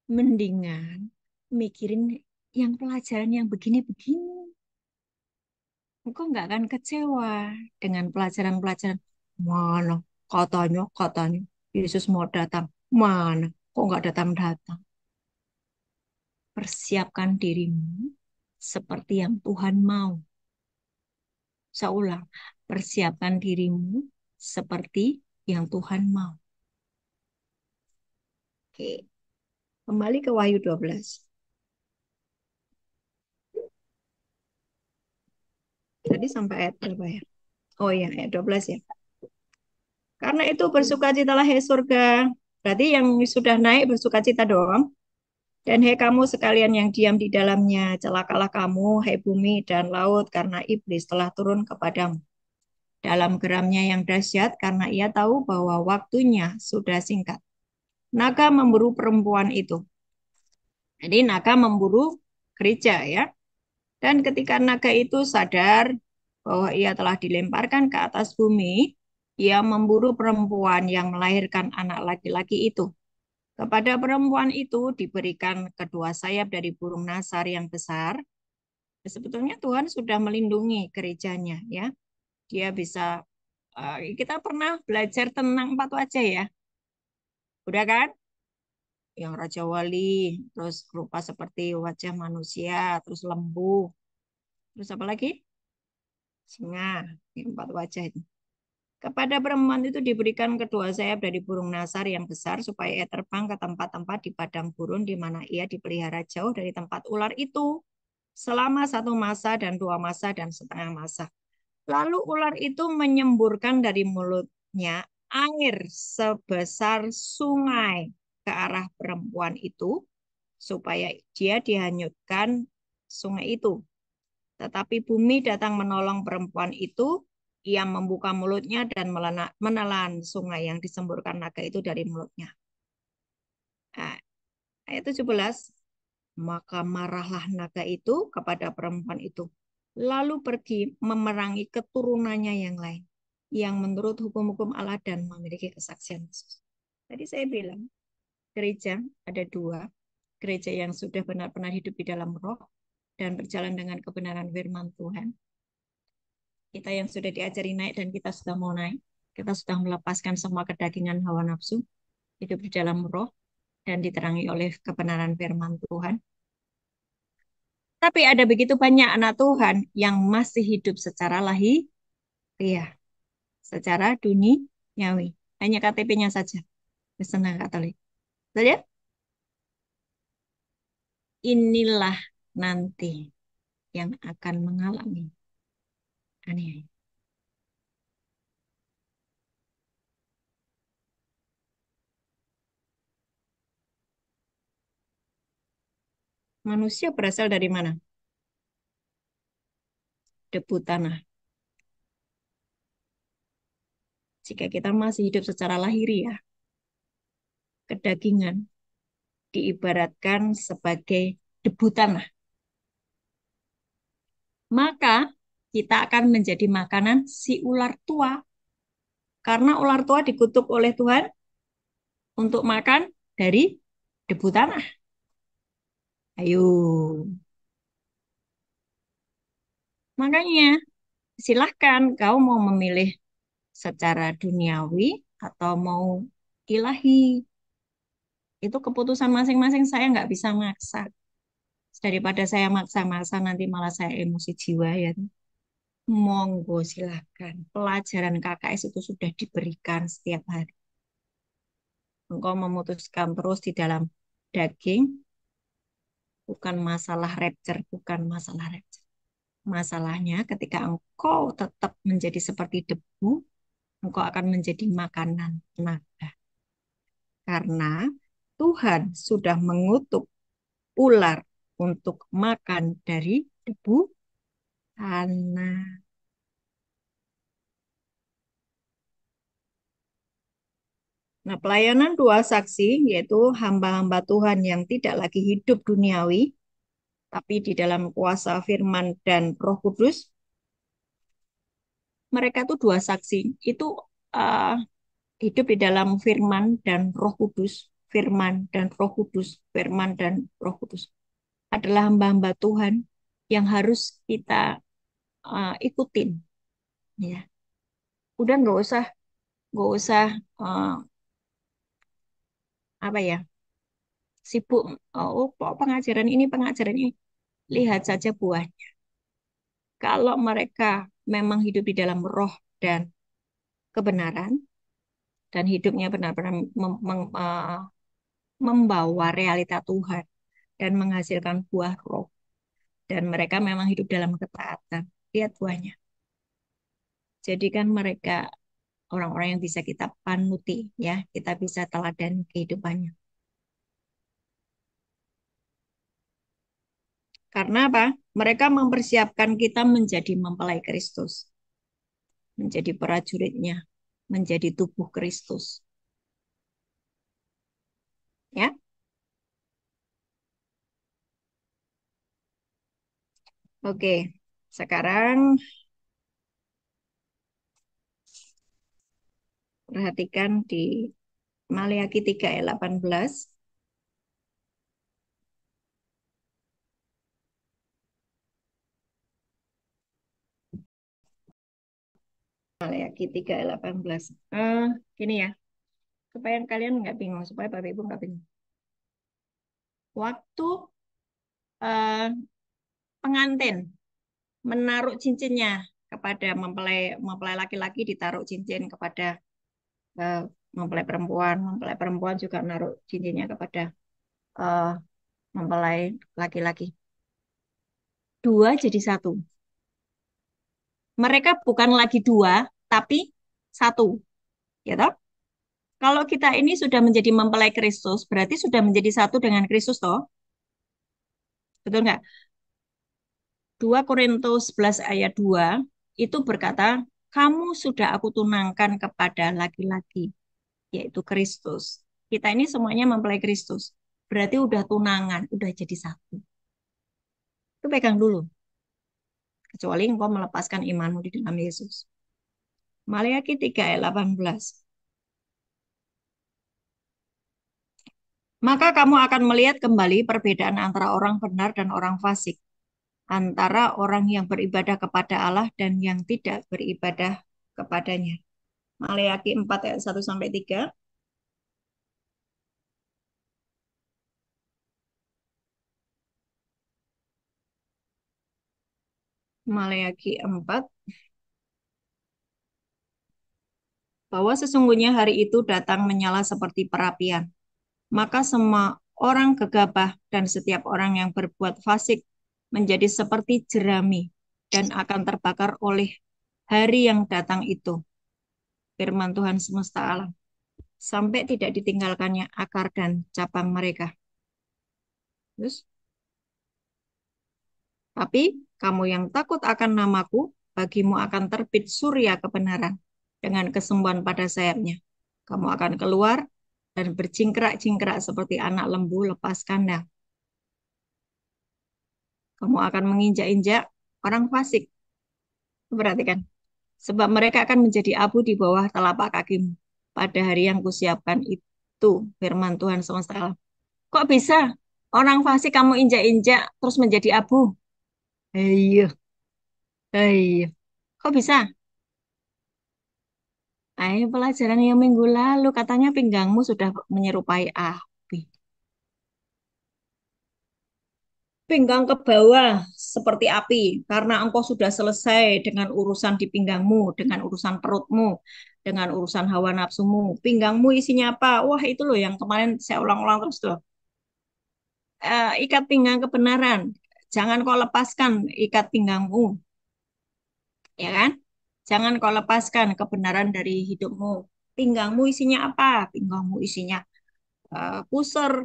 S2: Mendingan mikirin yang pelajaran yang begini-begini. Engkau nggak akan kecewa dengan pelajaran-pelajaran. Mana katanya Yesus mau datang. Mana kok nggak datang-datang. Persiapkan dirimu seperti yang Tuhan mau. Saya ulang, persiapkan dirimu seperti yang Tuhan mau. Oke, kembali ke Wahyu 12. Tadi sampai ayat berapa ya? Oh ya, ayat 12 ya. Karena itu bersukacitalah hai surga. Berarti yang sudah naik bersukacita doang. Dan hai kamu sekalian yang diam di dalamnya, celakalah kamu, hai bumi dan laut, karena iblis telah turun kepadamu dalam geramnya yang dahsyat, karena ia tahu bahwa waktunya sudah singkat. Naga memburu perempuan itu. Jadi naga memburu gereja ya. Dan ketika naga itu sadar bahwa ia telah dilemparkan ke atas bumi, ia memburu perempuan yang melahirkan anak laki-laki itu. Kepada perempuan itu diberikan kedua sayap dari burung nasar yang besar. Sebetulnya Tuhan sudah melindungi gerejanya ya. Dia bisa kita pernah belajar tentang empat wajah ya. Udah kan? Yang Raja Wali, terus rupa seperti wajah manusia, terus lembu, terus apa lagi? Singa, empat wajah itu. Kepada perempuan itu diberikan kedua sayap dari burung nasar yang besar supaya ia terbang ke tempat-tempat di padang gurun di mana ia dipelihara jauh dari tempat ular itu selama 1 masa dan 2 masa dan setengah masa. Lalu ular itu menyemburkan dari mulutnya air sebesar sungai ke arah perempuan itu supaya dia dihanyutkan sungai itu. Tetapi bumi datang menolong perempuan itu. Ia membuka mulutnya dan menelan sungai yang disemburkan naga itu dari mulutnya. Nah, ayat 17. Maka marahlah naga itu kepada perempuan itu. Lalu pergi memerangi keturunannya yang lain. Yang menurut hukum-hukum Allah dan memiliki kesaksian Yesus. Tadi saya bilang, gereja ada 2. Gereja yang sudah benar-benar hidup di dalam roh dan berjalan dengan kebenaran firman Tuhan. Kita yang sudah diajari naik dan kita sudah mau naik. Kita sudah melepaskan semua kedagingan hawa nafsu. Hidup di dalam roh dan diterangi oleh kebenaran firman Tuhan. Tapi ada begitu banyak anak Tuhan yang masih hidup secara lahiriah. Secara duniawi. Hanya KTP-nya saja. Kristen Katolik. Betul ya? Inilah nanti yang akan mengalami aniaya. Manusia berasal dari mana? Debu tanah. Jika kita masih hidup secara lahiriah, kedagingan diibaratkan sebagai debu tanah. Maka kita akan menjadi makanan si ular tua. Karena ular tua dikutuk oleh Tuhan untuk makan dari debu tanah. Ayo. Makanya silahkan kau mau memilih secara duniawi atau mau ilahi. Itu keputusan masing-masing, saya nggak bisa maksa. Daripada saya maksa-maksa nanti malah saya emosi jiwa ya. Monggo silahkan. Pelajaran KKS itu sudah diberikan setiap hari. Engkau memutuskan terus di dalam daging, bukan masalah rapture, bukan masalah rapture. Masalahnya ketika engkau tetap menjadi seperti debu, engkau akan menjadi makanan naga. Karena Tuhan sudah mengutuk ular untuk makan dari debu tanah. Nah, pelayanan 2 saksi, yaitu hamba-hamba Tuhan yang tidak lagi hidup duniawi, tapi di dalam kuasa firman dan Roh Kudus, mereka itu 2 saksi, itu hidup di dalam firman dan Roh Kudus, firman dan Roh Kudus, firman dan Roh Kudus. Adalah hamba-hamba Tuhan yang harus kita ikutin. Ya. Udah nggak usah apa ya, sibuk. Oh, pengajaran ini, pengajaran ini. Lihat saja buahnya. Kalau mereka memang hidup di dalam roh dan kebenaran, dan hidupnya benar-benar membawa realita Tuhan dan menghasilkan buah roh, dan mereka memang hidup dalam ketaatan, lihat buahnya. Jadikan mereka orang-orang yang bisa kita panuti, ya, kita bisa teladani kehidupannya. Karena apa? Mereka mempersiapkan kita menjadi mempelai Kristus, menjadi prajuritnya, menjadi tubuh Kristus. Ya, oke. Sekarang perhatikan di Maleakhi 3 ayat 18. Maleakhi 3 ayat 18. Gini ya, supaya kalian nggak bingung, supaya Bapak Ibu nggak bingung. Waktu eh, pengantin menaruh cincinnya kepada mempelai mempelai laki-laki, ditaruh cincin kepada eh, mempelai perempuan juga naruh cincinnya kepada eh, mempelai laki-laki. Dua jadi satu. Mereka bukan lagi dua, tapi satu. Ya toh? Kalau kita ini sudah menjadi mempelai Kristus, berarti sudah menjadi satu dengan Kristus toh? Betul nggak? 2 Korintus 11 ayat 2 itu berkata, kamu sudah aku tunangkan kepada laki-laki, yaitu Kristus. Kita ini semuanya mempelai Kristus. Berarti udah tunangan, udah jadi satu. Itu pegang dulu. Kecuali engkau melepaskan imanmu di dalam Yesus. Maleakhi 3 ayat 18. Maka kamu akan melihat kembali perbedaan antara orang benar dan orang fasik, antara orang yang beribadah kepada Allah dan yang tidak beribadah kepadanya. Maleakhi 4 ayat 1 sampai 3. Maleakhi 4, bahwa sesungguhnya hari itu datang menyala seperti perapian. Maka semua orang gegabah dan setiap orang yang berbuat fasik menjadi seperti jerami dan akan terbakar oleh hari yang datang itu. Firman Tuhan semesta alam. Sampai tidak ditinggalkannya akar dan cabang mereka. Terus, tapi kamu yang takut akan namaku, bagimu akan terbit surya kebenaran dengan kesembuhan pada sayapnya. Kamu akan keluar dan berjingkrak-jingkrak seperti anak lembu lepas kandang. Kamu akan menginjak-injak orang fasik. Perhatikan. Sebab mereka akan menjadi abu di bawah telapak kakimu pada hari yang kusiapkan itu, firman Tuhan semesta alam. Kok bisa orang fasik kamu injak-injak terus menjadi abu? Iya, iya. Kok bisa? Ayo pelajaran yang minggu lalu katanya pinggangmu sudah menyerupai api. Pinggang ke bawah seperti api karena engkau sudah selesai dengan urusan di pinggangmu, dengan urusan perutmu, dengan urusan hawa nafsumu. Pinggangmu isinya apa? Wah, itu loh yang kemarin saya ulang-ulang terus loh. Ikat pinggang kebenaran. Jangan kau lepaskan ikat pinggangmu, ya kan? Jangan kau lepaskan kebenaran dari hidupmu. Pinggangmu isinya apa? Pinggangmu isinya pusar,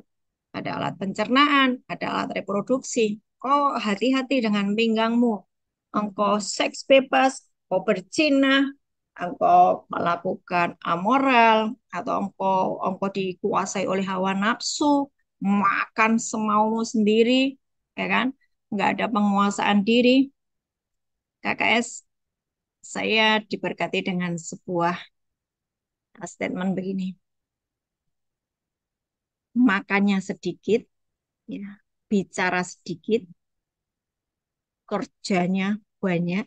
S2: ada alat pencernaan, ada alat reproduksi. Kau hati-hati dengan pinggangmu. Engkau seks bebas, engkau berzina, engkau melakukan amoral, atau engkau engkau dikuasai oleh hawa nafsu, makan semaumu sendiri, ya kan? Nggak ada penguasaan diri. KKS, saya diberkati dengan sebuah statement begini. Makannya sedikit, ya, bicara sedikit, kerjanya banyak,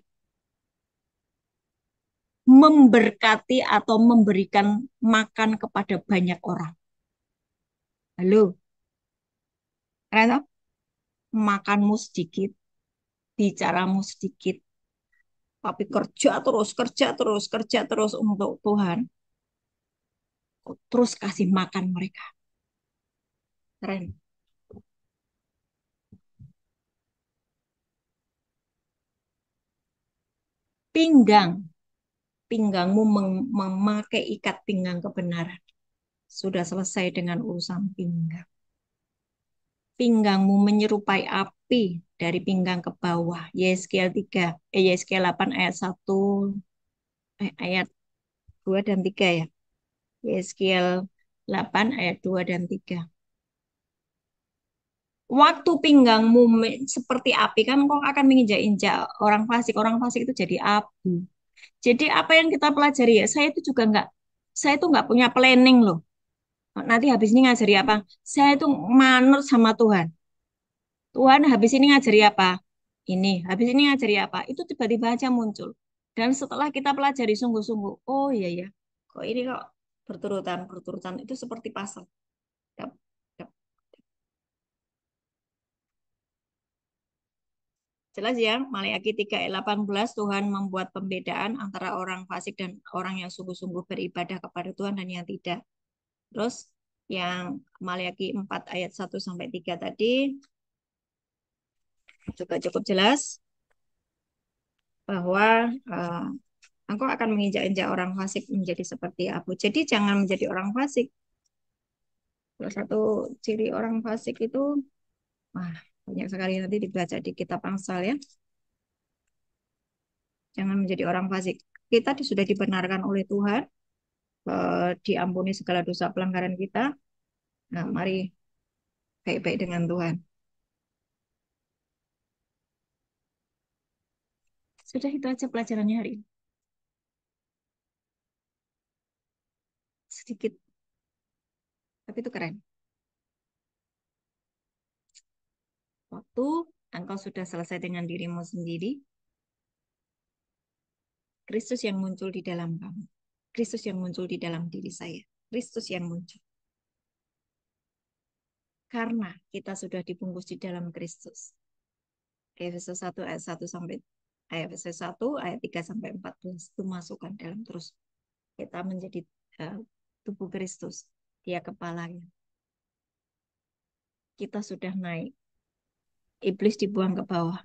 S2: memberkati atau memberikan makan kepada banyak orang. Halo, Reto? Makanmu sedikit, bicaramu sedikit, tapi kerja terus, kerja terus, kerja terus untuk Tuhan. Terus kasih makan mereka. Keren. Pinggang, pinggangmu memakai ikat pinggang kebenaran. Sudah selesai dengan urusan pinggang. Pinggangmu menyerupai api dari pinggang ke bawah. Yeskiel 3, Yeskiel 8 ayat 1, ayat 2 dan 3 ya. Yeskiel 8 ayat 2 dan 3. Waktu pinggangmu seperti api kan kau akan menginjak-injak orang fasik. Orang fasik itu jadi api. Jadi apa yang kita pelajari ya, saya itu nggak punya planning loh. Nanti habis ini ngajari apa? Saya itu manut sama Tuhan. Tuhan habis ini ngajari apa? Ini, habis ini ngajari apa? Itu tiba-tiba aja muncul. Dan setelah kita pelajari sungguh-sungguh, oh iya ya, kok ini kok berturutan itu seperti puzzle. Dap, dap. Jelas ya, Maleakhi 3 ayat 18, Tuhan membuat pembedaan antara orang fasik dan orang yang sungguh-sungguh beribadah kepada Tuhan dan yang tidak. Terus yang Maleakhi 4 ayat 1 sampai 3 tadi juga cukup jelas bahwa engkau akan menginjak-injak orang fasik menjadi seperti abu. Jadi jangan menjadi orang fasik. Salah satu ciri orang fasik itu, wah, banyak sekali nanti dibaca di kitab Amsal ya. Jangan menjadi orang fasik. Kita sudah dibenarkan oleh Tuhan, diampuni segala dosa pelanggaran kita. Nah, mari baik-baik dengan Tuhan. Sudah itu aja pelajarannya hari ini. Sedikit, tapi itu keren. Waktu engkau sudah selesai dengan dirimu sendiri, Kristus yang muncul di dalam kamu. Kristus yang muncul di dalam diri saya. Kristus yang muncul. Karena kita sudah dibungkus di dalam Kristus. Efesus 1 ayat 1 sampai Efesus 1 ayat 3 sampai 14 itu masukkan dalam terus. Kita menjadi tubuh Kristus. Dia kepalanya. Kita sudah naik. Iblis dibuang ke bawah.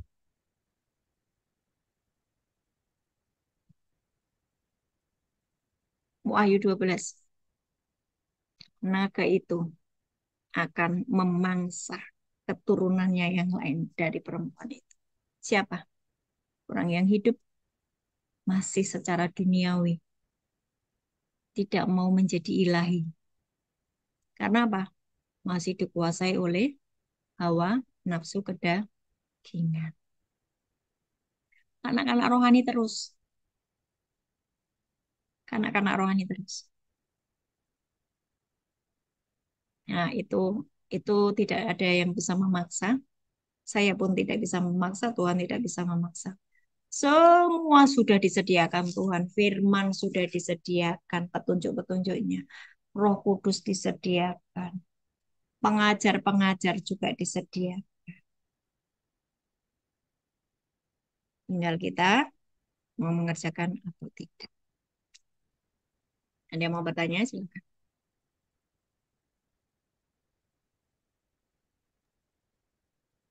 S2: Wahyu 12. Naga itu akan memangsa keturunannya yang lain dari perempuan itu. Siapa? Orang yang hidup masih secara duniawi. Tidak mau menjadi ilahi. Karena apa? Masih dikuasai oleh hawa nafsu kedagingan. Anak-anak rohani terus. Anak-anak rohani terus. Nah, itu tidak ada yang bisa memaksa. Saya pun tidak bisa memaksa, Tuhan tidak bisa memaksa. Semua sudah disediakan Tuhan, firman sudah disediakan, petunjuk-petunjuknya. Roh Kudus disediakan. Pengajar-pengajar juga disediakan. Tinggal kita mau mengerjakan atau tidak. Ada yang mau bertanya? Silakan.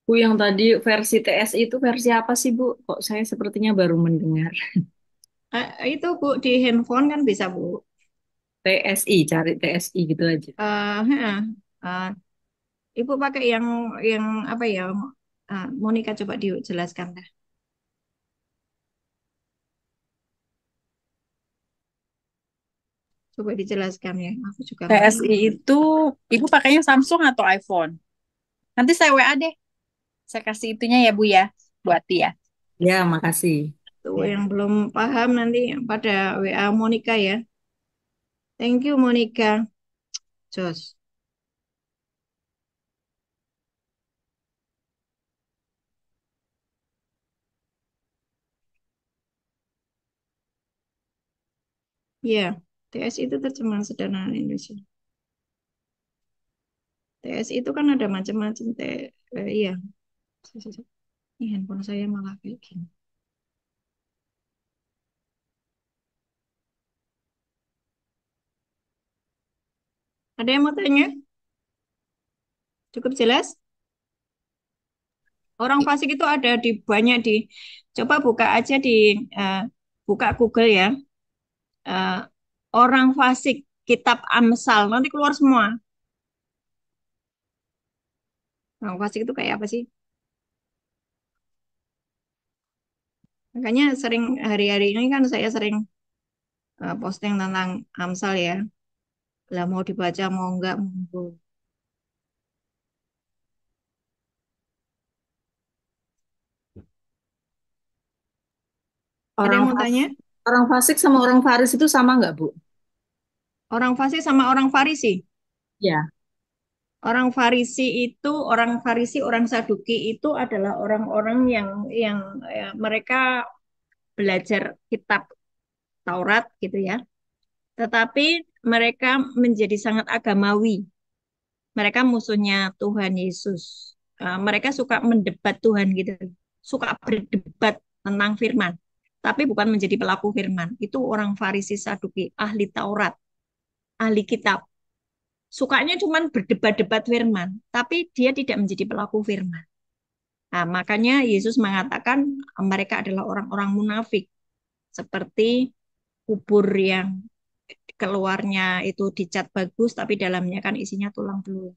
S3: Bu, yang tadi versi TSI itu versi apa sih, Bu? Kok saya sepertinya baru mendengar.
S2: Itu Bu, di handphone kan bisa Bu.
S3: TSI, cari TSI gitu aja.
S2: Uh, Ibu pakai yang apa ya? Monica coba dijelaskan dah. Coba dijelaskan ya. Aku juga
S6: TSI itu, Ibu pakainya Samsung atau iPhone? Nanti saya WA deh. Saya kasih itunya ya Bu ya, buat dia.
S3: Ya, makasih.
S2: tuh
S3: Ya.
S2: yang belum paham nanti pada WA Monica ya. Thank you Monica. Jos. Ya, TSI itu terjemahan sederhana Indonesia. TSI itu kan ada macam-macam. Iya. Ini handphone saya malah kayak gini. Ada yang mau tanya? Cukup jelas? Orang fasik itu ada di banyak di. Coba buka aja di buka Google ya. Eh, orang fasik, kitab Amsal, nanti keluar semua. Orang fasik itu kayak apa sih? Makanya sering hari-hari ini kan saya sering posting tentang Amsal ya. Lah mau dibaca mau enggak monggo. Ada
S3: Orang
S2: yang mau
S3: fas
S2: tanya?
S3: orang fasik sama orang Faris itu sama nggak, Bu?
S2: Orang fasik sama orang Farisi.
S3: Ya.
S2: Orang Farisi, orang Saduki itu adalah orang-orang yang mereka belajar kitab Taurat gitu ya. Tetapi mereka menjadi sangat agamawi. Mereka musuhnya Tuhan Yesus. Mereka suka mendebat Tuhan gitu. Suka berdebat tentang firman. Tapi bukan menjadi pelaku firman. Itu orang Farisi Saduki, ahli Taurat, ahli kitab. Sukanya cuma berdebat-debat firman. Tapi dia tidak menjadi pelaku firman. Nah, makanya Yesus mengatakan mereka adalah orang-orang munafik. Seperti kubur yang keluarnya itu dicat bagus, tapi dalamnya kan isinya tulang belulang.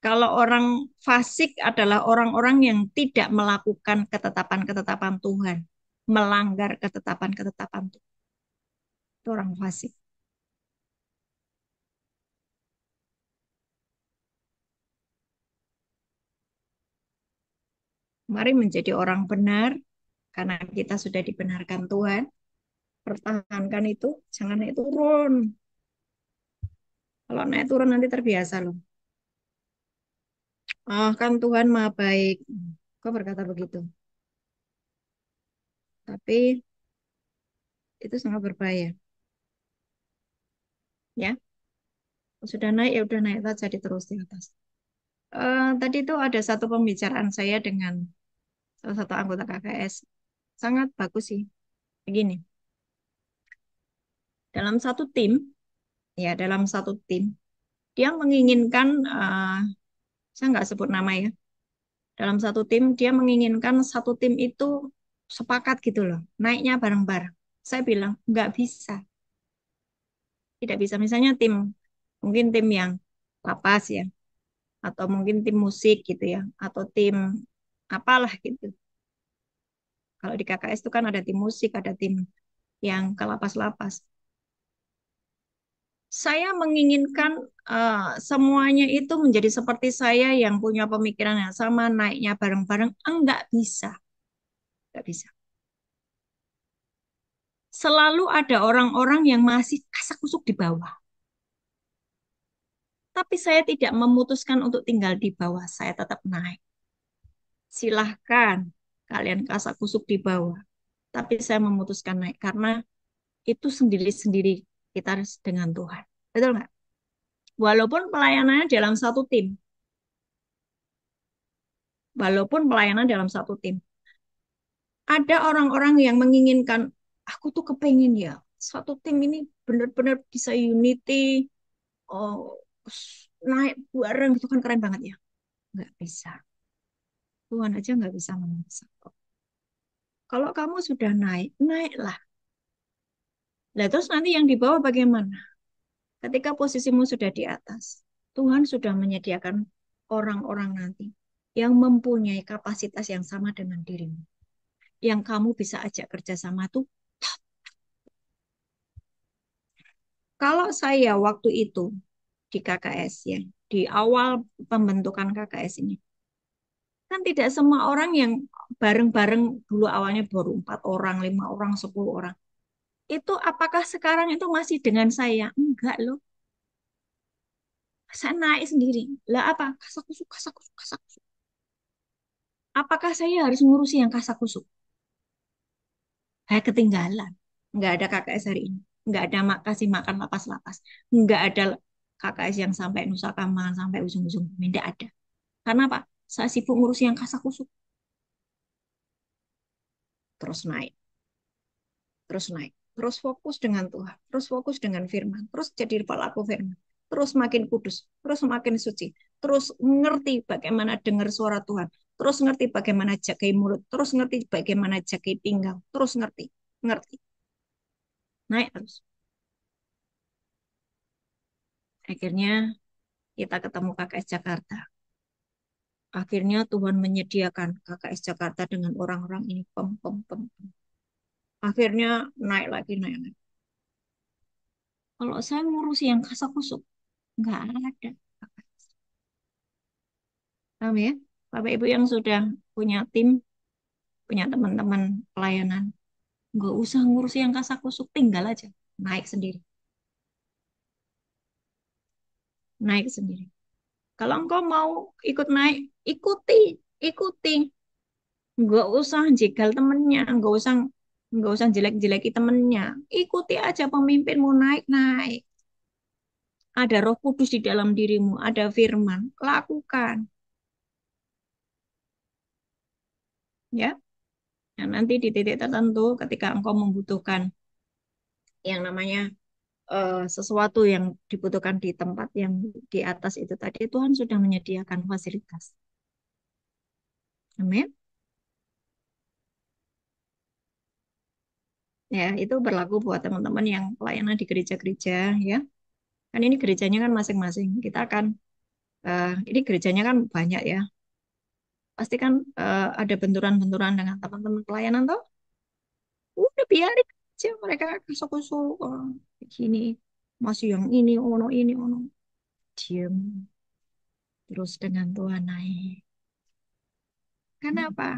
S2: Kalau orang fasik adalah orang-orang yang tidak melakukan ketetapan-ketetapan Tuhan, melanggar ketetapan-ketetapan Tuhan. Itu orang fasik. Mari menjadi orang benar, karena kita sudah dibenarkan Tuhan. Pertahankan itu, jangan naik turun. Kalau naik turun nanti terbiasa loh. Ah, kan Tuhan maha baik. Kok berkata begitu? Tapi itu sangat berbahaya. Ya, sudah naik ya udah naik saja terus di atas. Tadi itu ada satu pembicaraan saya dengan salah satu anggota KKS. Sangat bagus sih. Begini, dalam satu tim, ya dalam satu tim, dia menginginkan, saya nggak sebut nama ya, dalam satu tim dia menginginkan satu tim itu sepakat gitu loh, naiknya bareng-bareng. Saya bilang nggak bisa, tidak bisa. Misalnya tim, mungkin tim yang lapas ya, atau mungkin tim musik gitu ya, atau tim apalah gitu. Kalau di KKS itu kan ada tim musik, ada tim yang ke lapas-lapas. Saya menginginkan semuanya itu menjadi seperti saya yang punya pemikiran yang sama, naiknya bareng-bareng. Enggak bisa, enggak bisa. Selalu ada orang-orang yang masih kasak-kusuk di bawah. Tapi saya tidak memutuskan untuk tinggal di bawah, saya tetap naik. Silahkan kalian kasak-kusuk di bawah. Tapi saya memutuskan naik karena itu sendiri-sendiri kita harus dengan Tuhan. Betul nggak? Walaupun pelayanannya dalam satu tim. Walaupun pelayanan dalam satu tim. Ada orang-orang yang menginginkan, aku tuh kepengen ya, satu tim ini benar-benar bisa unity, oh, naik bareng, itu kan keren banget ya. Nggak bisa. Tuhan aja nggak bisa memaksa. Kalau kamu sudah naik, naiklah. Nah, terus nanti yang di bawah bagaimana? Ketika posisimu sudah di atas, Tuhan sudah menyediakan orang-orang nanti yang mempunyai kapasitas yang sama dengan dirimu. Yang kamu bisa ajak kerjasama tuh. Kalau saya waktu itu di KKS ya, di awal pembentukan KKS ini, kan tidak semua orang yang bareng-bareng dulu awalnya baru 4 orang, 5 orang, 10 orang. Itu apakah sekarang itu masih dengan saya? Enggak loh. Saya naik sendiri. Lah apa? Kasakusuk, kasakusuk, kasakusuk. Apakah saya harus ngurusi yang kasakusuk? Saya ketinggalan. Enggak ada KKS hari ini. Enggak ada kasih makan lapas-lapas. Enggak ada KKS yang sampai Nusa Kambangan, sampai ujung-ujung bumi. Enggak ada. Karena apa? Saya sibuk ngurusi yang kasakusuk. Terus naik. Terus naik. Terus fokus dengan Tuhan. Terus fokus dengan firman. Terus jadi pelaku firman. Terus makin kudus. Terus makin suci. Terus ngerti bagaimana dengar suara Tuhan. terus ngerti bagaimana jagai mulut, terus ngerti bagaimana jagai pinggang, terus ngerti, ngerti. Naik terus. Akhirnya kita ketemu KKS Jakarta. Akhirnya Tuhan menyediakan KKS Jakarta dengan orang-orang ini. Pem, pem, pem, pem. Akhirnya naik lagi, naik lagi. Kalau saya ngurusi yang kasak-kusuk, nggak ada. Paham ya? Bapak Ibu yang sudah punya tim, punya teman-teman pelayanan, nggak usah ngurusi yang kasak-kusuk, tinggal aja. Naik sendiri. Naik sendiri. Kalau engkau mau ikut naik, ikuti, ikuti. Nggak usah jegal temennya, nggak usah jelek-jeleki temennya. Ikuti aja pemimpinmu naik-naik. Ada Roh Kudus di dalam dirimu, ada firman, lakukan. Ya, nah, nanti di titik tertentu ketika engkau membutuhkan yang namanya sesuatu yang dibutuhkan di tempat yang di atas itu tadi, Tuhan sudah menyediakan fasilitas. Amin. Ya, itu berlaku buat teman-teman yang pelayanan di gereja-gereja, ya. Kan ini gerejanya kan masing-masing. Kita akan, ini gerejanya kan banyak ya. Pasti kan ada benturan-benturan dengan teman-teman pelayanan toh. Udah biarin aja mereka kusuk-kusuk begini. Masih yang ini, ono. Diam. Terus dengan Tuhan naik. Kenapa?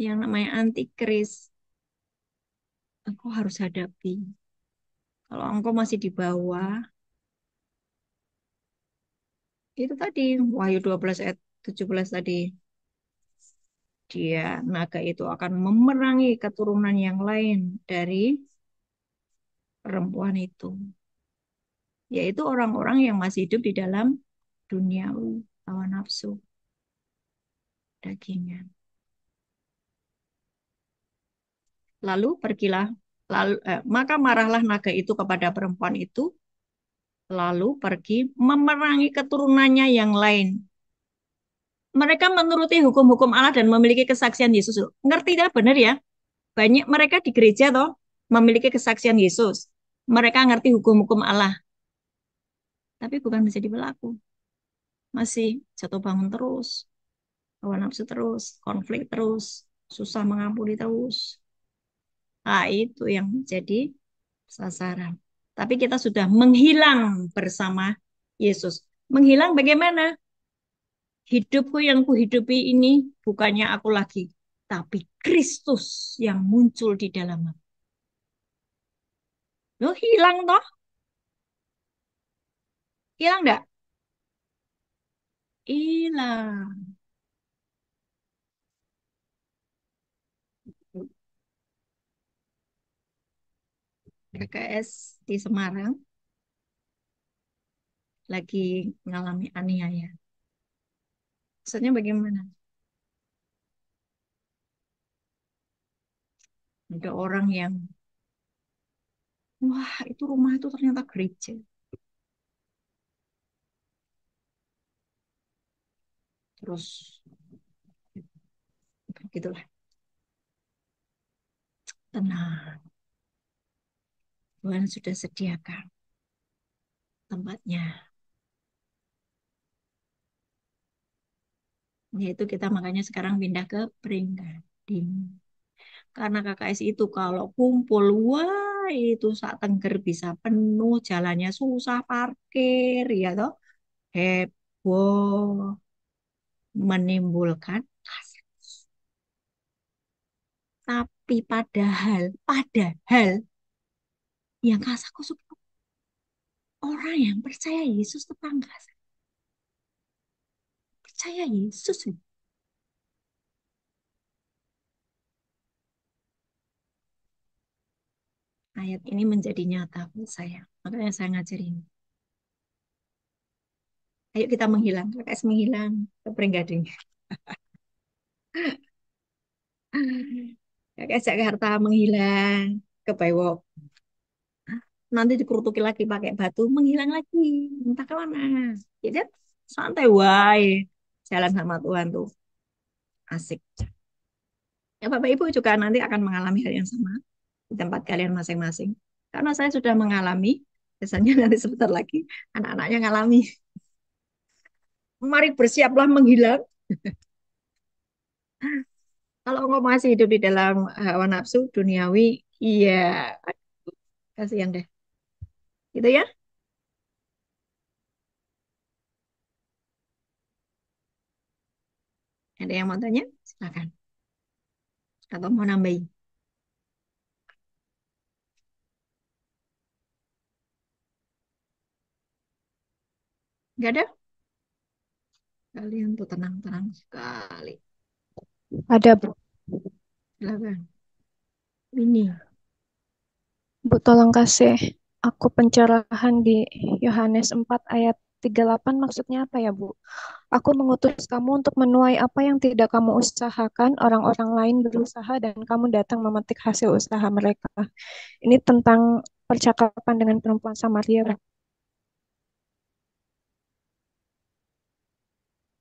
S2: Yang namanya antikris, engkau harus hadapi. Kalau engkau masih di bawah, itu tadi, Wahyu 12 ayat 17 tadi. Dia, naga itu akan memerangi keturunan yang lain dari perempuan itu. Yaitu orang-orang yang masih hidup di dalam duniawi, hawa nafsu, dagingan. Lalu pergilah, maka marahlah naga itu kepada perempuan itu, lalu pergi memerangi keturunannya yang lain. Mereka menuruti hukum-hukum Allah dan memiliki kesaksian Yesus. Ngerti dah benar ya? Banyak mereka di gereja toh memiliki kesaksian Yesus. Mereka ngerti hukum-hukum Allah. Tapi bukan menjadi pelaku. Masih jatuh bangun terus. Hawa nafsu terus. Konflik terus. Susah mengampuni terus. Nah, itu yang jadi sasaran. Tapi kita sudah menghilang bersama Yesus. Menghilang bagaimana? Hidupku yang kuhidupi ini bukannya aku lagi, tapi Kristus yang muncul di dalamnya. Loh, hilang toh? Hilang enggak? Hilang. KKS di Semarang lagi mengalami aniaya. Maksudnya bagaimana? Ada orang yang, wah itu rumah itu ternyata gereja. Terus, begitulah. Tenang. Tuhan sudah sediakan tempatnya. Yaitu kita makanya sekarang pindah ke Pringgading. Karena KKS itu kalau kumpul, wah itu sak tengger bisa penuh, jalannya susah parkir, ya toh. Heboh, menimbulkan kasus. Tapi padahal yang kasakusuk itu orang yang percaya Yesus tetangga. Percaya Yesus. Ayat ini menjadi nyata buat saya. Makanya saya ngajarin. Ayo kita menghilang, KKS menghilang ke Pringgading. KKS Jakarta menghilang ke Baywalk. Nanti dikerutuki lagi pakai batu, menghilang lagi. Entah ke mana. Ya kan? Santai wae. Jalan sama Tuhan tuh. Asik. Ya, Bapak Ibu juga nanti akan mengalami hal yang sama di tempat kalian masing-masing. Karena saya sudah mengalami, biasanya nanti sebentar lagi anak-anaknya ngalami. Mari bersiaplah menghilang. Kalau engkau masih hidup di dalam hawa nafsu duniawi, iya, aduh, kasihan deh. Gitu ya. Ada yang mau tanya? Silakan. Atau mau nambahin? Enggak ada? Kalian tuh tenang-tenang sekali.
S1: Ada, Bu.
S2: Silakan. Ini.
S1: Bu, tolong kasih aku pencerahan di Yohanes 4 ayat 38 maksudnya apa ya, Bu? Aku mengutus kamu untuk menuai apa yang tidak kamu usahakan, orang-orang lain berusaha dan kamu datang memetik hasil usaha mereka. Ini tentang percakapan dengan perempuan Samaria, Bu.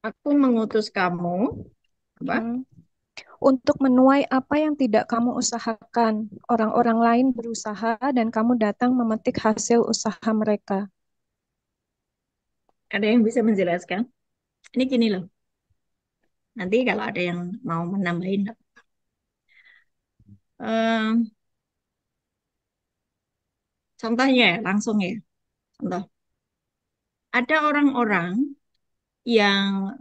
S2: Aku mengutus kamu, apa?
S1: Untuk menuai apa yang tidak kamu usahakan. Orang-orang lain berusaha dan kamu datang memetik hasil usaha mereka.
S2: Ada yang bisa menjelaskan? Ini gini loh. Nanti kalau ada yang mau menambahin, contohnya ya, langsung ya. Contoh, ada orang-orang yang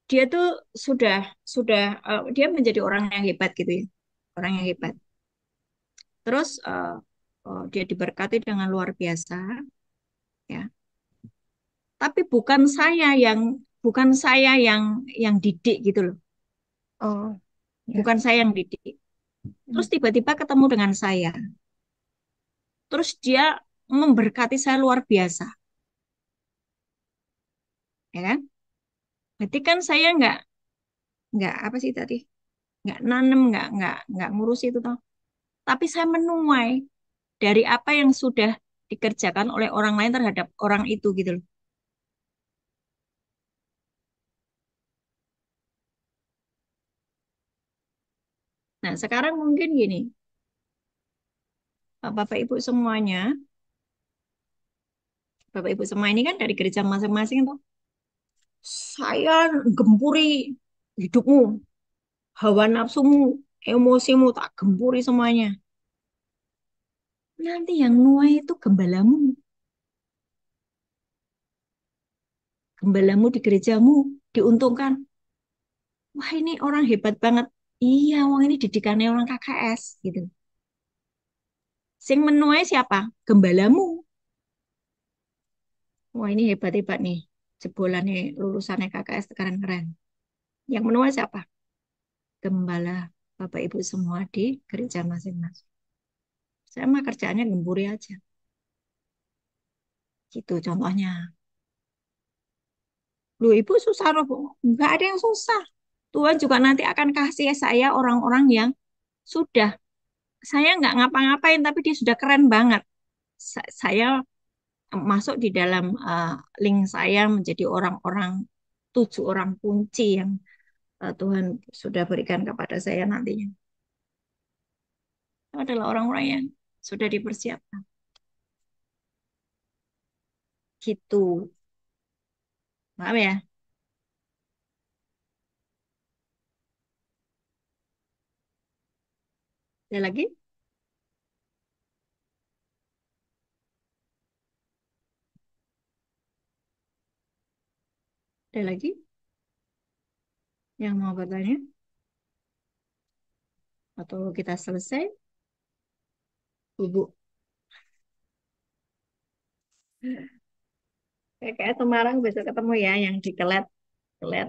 S2: dia tuh sudah dia menjadi orang yang hebat gitu ya, orang yang hebat. Terus dia diberkati dengan luar biasa, ya. Tapi bukan saya yang didik gitu loh.
S1: Oh, ya.
S2: Bukan saya yang didik. Terus tiba-tiba ketemu dengan saya. Terus dia memberkati saya luar biasa, ya kan? Berarti kan saya nggak apa sih tadi? Nggak nanem, nggak ngurus itu toh. Tapi saya menuai dari apa yang sudah dikerjakan oleh orang lain terhadap orang itu gitu loh. Nah, sekarang mungkin gini, Bapak Ibu semuanya, Bapak Ibu semua ini kan dari gereja masing-masing toh. Saya gempuri hidupmu, hawa nafsumu, emosimu tak gempuri semuanya. Nanti yang nuai itu gembalamu. Gembalamu di gerejamu diuntungkan. Wah, ini orang hebat banget. Iya, wong ini didikannya orang KKS gitu. Sing menuai siapa? Gembalamu. Wah, ini hebat-hebat nih. Jebolannya lulusannya KKS keren-keren. Yang menuai siapa? Gembala Bapak Ibu semua di gereja masing-masing. Saya mah kerjaannya gemburi aja. Gitu contohnya. Lu Ibu susah loh, Bu. Enggak ada yang susah. Tuhan juga nanti akan kasih saya orang-orang yang sudah saya nggak ngapa-ngapain tapi dia sudah keren banget. Saya masuk di dalam link saya menjadi orang-orang 7 orang kunci yang Tuhan sudah berikan kepada saya nantinya. Itu adalah orang-orang yang sudah dipersiapkan. Gitu. Paham ya? Ada lagi? Ada lagi yang mau bertanya? Atau kita selesai? Bu. Kayak Semarang besok ketemu ya yang di Kelet. Kelet,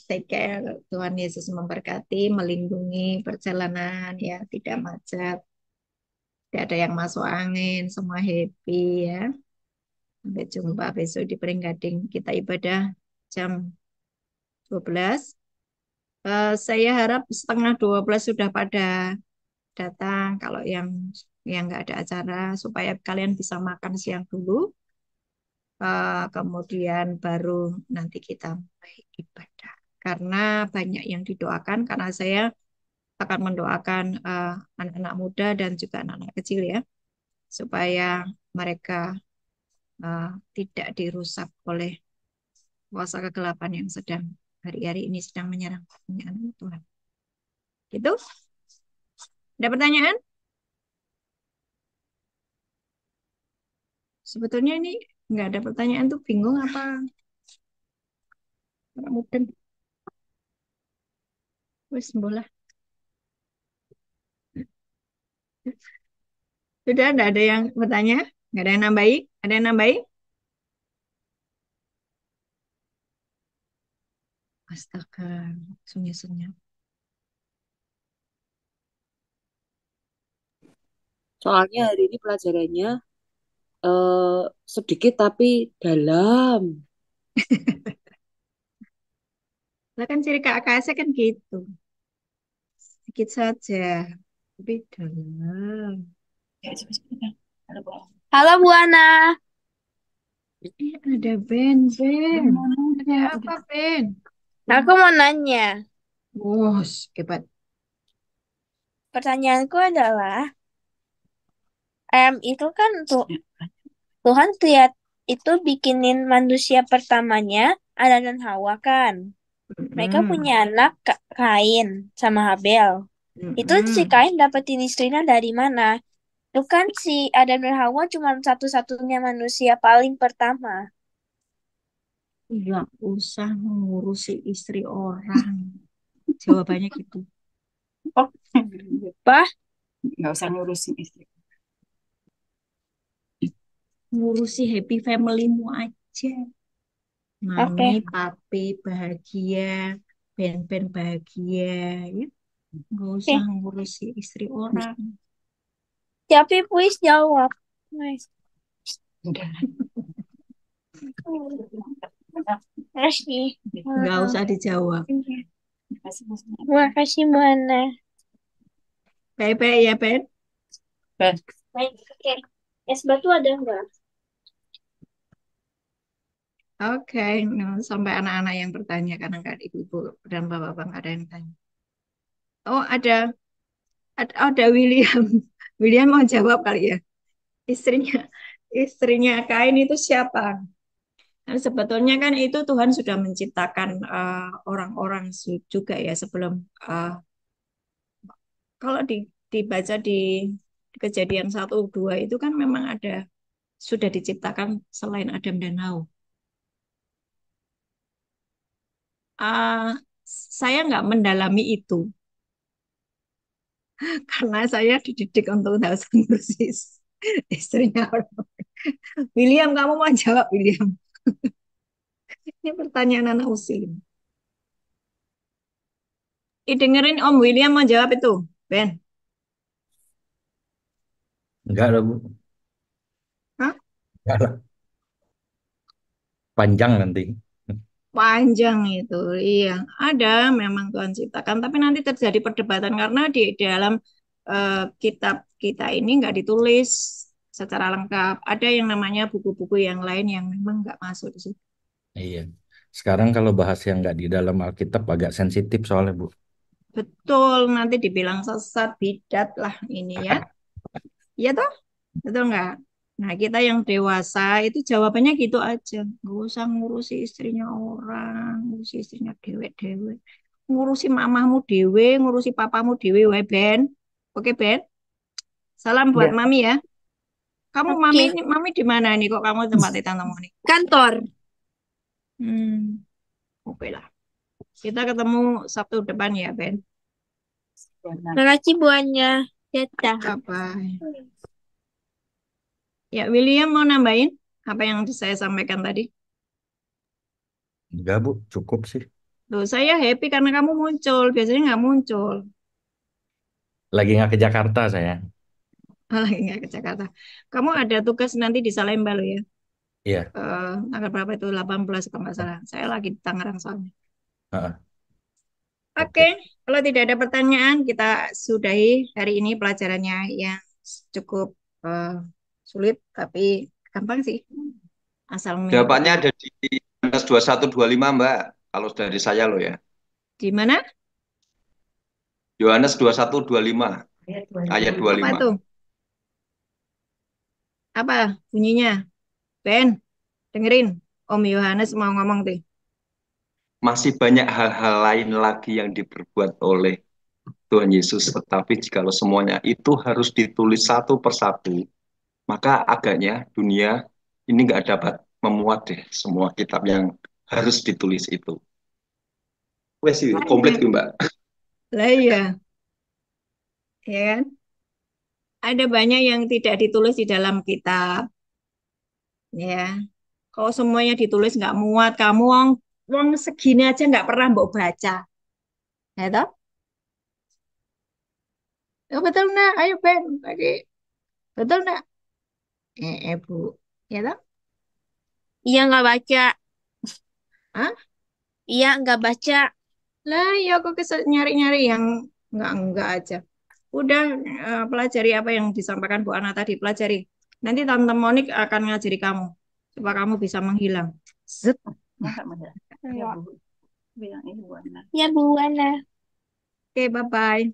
S2: take care. Tuhan Yesus memberkati, melindungi perjalanan ya, tidak macet, tidak ada yang masuk angin, semua happy ya. Sampai jumpa besok di Peringgading. Kita ibadah jam 12. Saya harap setengah 12 sudah pada datang. Kalau yang nggak ada acara, supaya kalian bisa makan siang dulu. kemudian baru nanti kita mulai ibadah. Karena banyak yang didoakan, karena saya akan mendoakan anak-anak muda dan juga anak-anak kecil ya, supaya mereka tidak dirusak oleh kuasa kegelapan yang sedang hari-hari ini sedang menyerang anak Tuhan. Gitu? Ada pertanyaan? Sebetulnya ini nggak ada pertanyaan tuh, bingung apa? Anak muda. Wes bola. Sudah nggak ada yang bertanya? Nggak ada yang nambahin? Ada yang nambahin? Astaga, sunyi-sunyi.
S7: Soalnya hari ini pelajarannya sedikit tapi dalam.
S2: Lah kan ciri KKS kan gitu. Sedikit saja. Tapi dalam.
S8: Halo Bu Ana.
S2: Ada Ben. Ada apa Ben?
S8: Aku mau nanya.
S2: Wah, hebat.
S8: Pertanyaanku adalah, itu kan Tuhan lihat itu bikinin manusia pertamanya Adam dan Hawa kan. Mereka punya anak Kain sama Habel. Itu si Kain dapetin istrinya dari mana? Itu kan si Adam dan Hawa cuma satu-satunya manusia paling pertama.
S2: Nggak usah ngurusi istri orang. Jawabannya gitu.
S8: Apa?
S6: Nggak usah ngurusin istri.
S2: Ngurusi happy family-mu aja. Mami, papi bahagia, Ben bahagia, ya. Nggak usah ngurusi istri orang.
S8: Tapi please jawab. Nice. Makasih.
S2: Nggak usah dijawab.
S8: Makasih Bu Ana.
S2: Baik-baik ya, Ben.
S8: Baik, oke. Es batu ada nggak?
S2: Oke, nah, sampai anak-anak yang bertanya karena nggak ada ibu-ibu dan bapak-bapak nggak ada yang tanya. Oh, ada William. William mau jawab kali ya. Istrinya Kain itu siapa? Nah, sebetulnya kan itu Tuhan sudah menciptakan orang-orang juga ya sebelum kalau dibaca di Kejadian 1-2 itu kan memang ada sudah diciptakan selain Adam dan Hawa. Saya nggak mendalami itu karena saya dididik untuk tahu ngurusin istrinya orang. William, kamu mau jawab William? Ini pertanyaan anak usil. Dengerin Om William mau jawab itu, Ben.
S9: Enggak lah, Bu.
S2: Hah?
S9: Enggak lah. Panjang nanti.
S2: Panjang itu, iya. Ada memang Tuhan ciptakan, tapi nanti terjadi perdebatan karena di dalam kitab kita ini nggak ditulis secara lengkap. Ada yang namanya buku-buku yang lain yang memang nggak masuk di situ.
S9: Iya. Sekarang kalau bahas yang nggak di dalam Alkitab agak sensitif soalnya, Bu.
S2: Betul, nanti dibilang sesat, bidat lah ini ya. Iya toh? Betul nggak? Nah, kita yang dewasa itu jawabannya gitu aja. Nggak usah ngurusi istrinya orang, ngurusi istrinya dewe-dewe. Ngurusi mamahmu dewe, ngurusi papamu dewe, wae Ben. Oke, Ben? Salam buat
S8: Ya.
S2: Mami ya. Kamu
S8: Oke.
S2: Mami di mana nih kok kamu tempat di Tante Moni?
S8: Kantor.
S2: Oke lah. Kita ketemu Sabtu depan ya, Ben.
S8: Makasih Bu Ana. Dadah.
S2: Bye-bye. Ya, William mau nambahin apa yang saya sampaikan tadi?
S9: Enggak, Bu. Cukup sih.
S2: Loh, saya happy karena kamu muncul. Biasanya nggak muncul.
S9: Lagi nggak ke Jakarta saya.
S2: Lagi nggak ke Jakarta. Kamu ada tugas nanti di Salemba loh ya.
S9: Iya.
S2: Tanggal berapa itu? 18 kalau nggak salah. Saya lagi di Tangerang soalnya.
S9: Heeh.
S2: Oke, kalau tidak ada pertanyaan, kita sudahi hari ini pelajarannya yang cukup sulit, tapi gampang sih. asal
S10: Jawabannya
S2: mengikuti.
S10: ada di Yohanes 21:25, Mbak. Kalau dari saya loh ya.
S2: Di mana?
S10: Yohanes 21:25, ayat
S2: Apa
S10: 25.
S2: itu? Apa bunyinya? Ben, dengerin. Om Yohanes mau ngomong tuh.
S10: Masih banyak hal-hal lain lagi yang diperbuat oleh Tuhan Yesus, tetapi jikalau semuanya itu harus ditulis satu persatu, maka agaknya dunia ini nggak dapat memuat deh semua kitab yang harus ditulis itu. Wes sih, komplit
S2: Ada.
S10: tuh, Mbak.
S2: Lah iya, ya kan? Ada banyak yang tidak ditulis di dalam kitab, ya. Kalau semuanya ditulis nggak muat, kamu wong wong segini aja nggak pernah mbok baca, ya toh? Ya, betul nak, ayo Ben, lagi betul nak? Bu, ya toh?
S8: Iya nggak baca.
S2: Hah?
S8: Iya nggak baca.
S2: Lah ya kok nyari-nyari yang enggak aja. Udah pelajari apa yang disampaikan Bu Ana tadi, pelajari. Nanti Tante Monik akan ngajari kamu supaya kamu bisa menghilang. Zet.
S8: Iya.
S6: Bilang ini Bu Ana.
S8: Ya Bu Ana.
S2: Oke, bye-bye.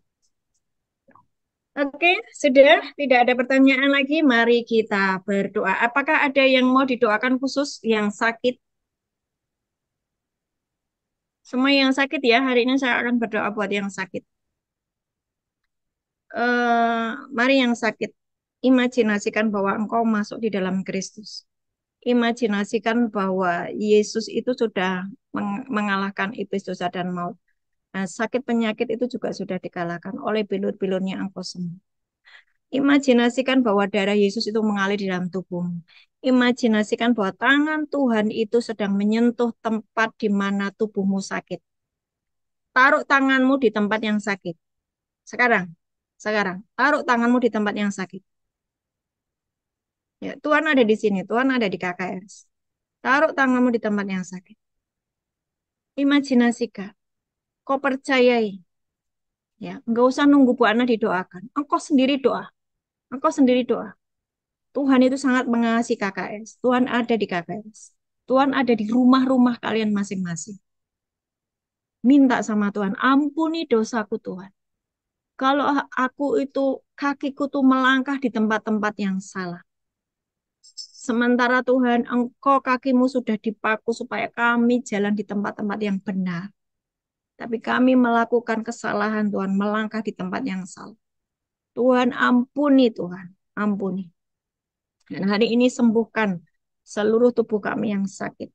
S2: Oke, sudah tidak ada pertanyaan lagi. Mari kita berdoa. Apakah ada yang mau didoakan khusus yang sakit? Semua yang sakit ya, hari ini saya akan berdoa buat yang sakit. Mari yang sakit, imajinasikan bahwa engkau masuk di dalam Kristus. Imajinasikan bahwa Yesus itu sudah mengalahkan iblis, dosa, dan maut. Nah, sakit penyakit itu juga sudah dikalahkan oleh bilur-bilurnya engkau sembuh. Imajinasikan bahwa darah Yesus itu mengalir di dalam tubuhmu. Imajinasikan bahwa tangan Tuhan itu sedang menyentuh tempat di mana tubuhmu sakit. Taruh tanganmu di tempat yang sakit. Sekarang, taruh tanganmu di tempat yang sakit. Ya, Tuhan ada di sini, Tuhan ada di KKS. Taruh tanganmu di tempat yang sakit. Imajinasikan, kau percayai. Ya, enggak usah nunggu Bu Ana didoakan. Engkau sendiri doa. Engkau sendiri doa. Tuhan itu sangat mengasihi KKS. Tuhan ada di KKS. Tuhan ada di rumah-rumah kalian masing-masing. Minta sama Tuhan, ampuni dosaku Tuhan. Kalau aku itu, kakiku tuh melangkah di tempat-tempat yang salah. Sementara Tuhan, engkau kakimu sudah dipaku supaya kami jalan di tempat-tempat yang benar. Tapi kami melakukan kesalahan Tuhan, melangkah di tempat yang salah. Tuhan ampuni Tuhan, ampuni. Dan hari ini sembuhkan seluruh tubuh kami yang sakit.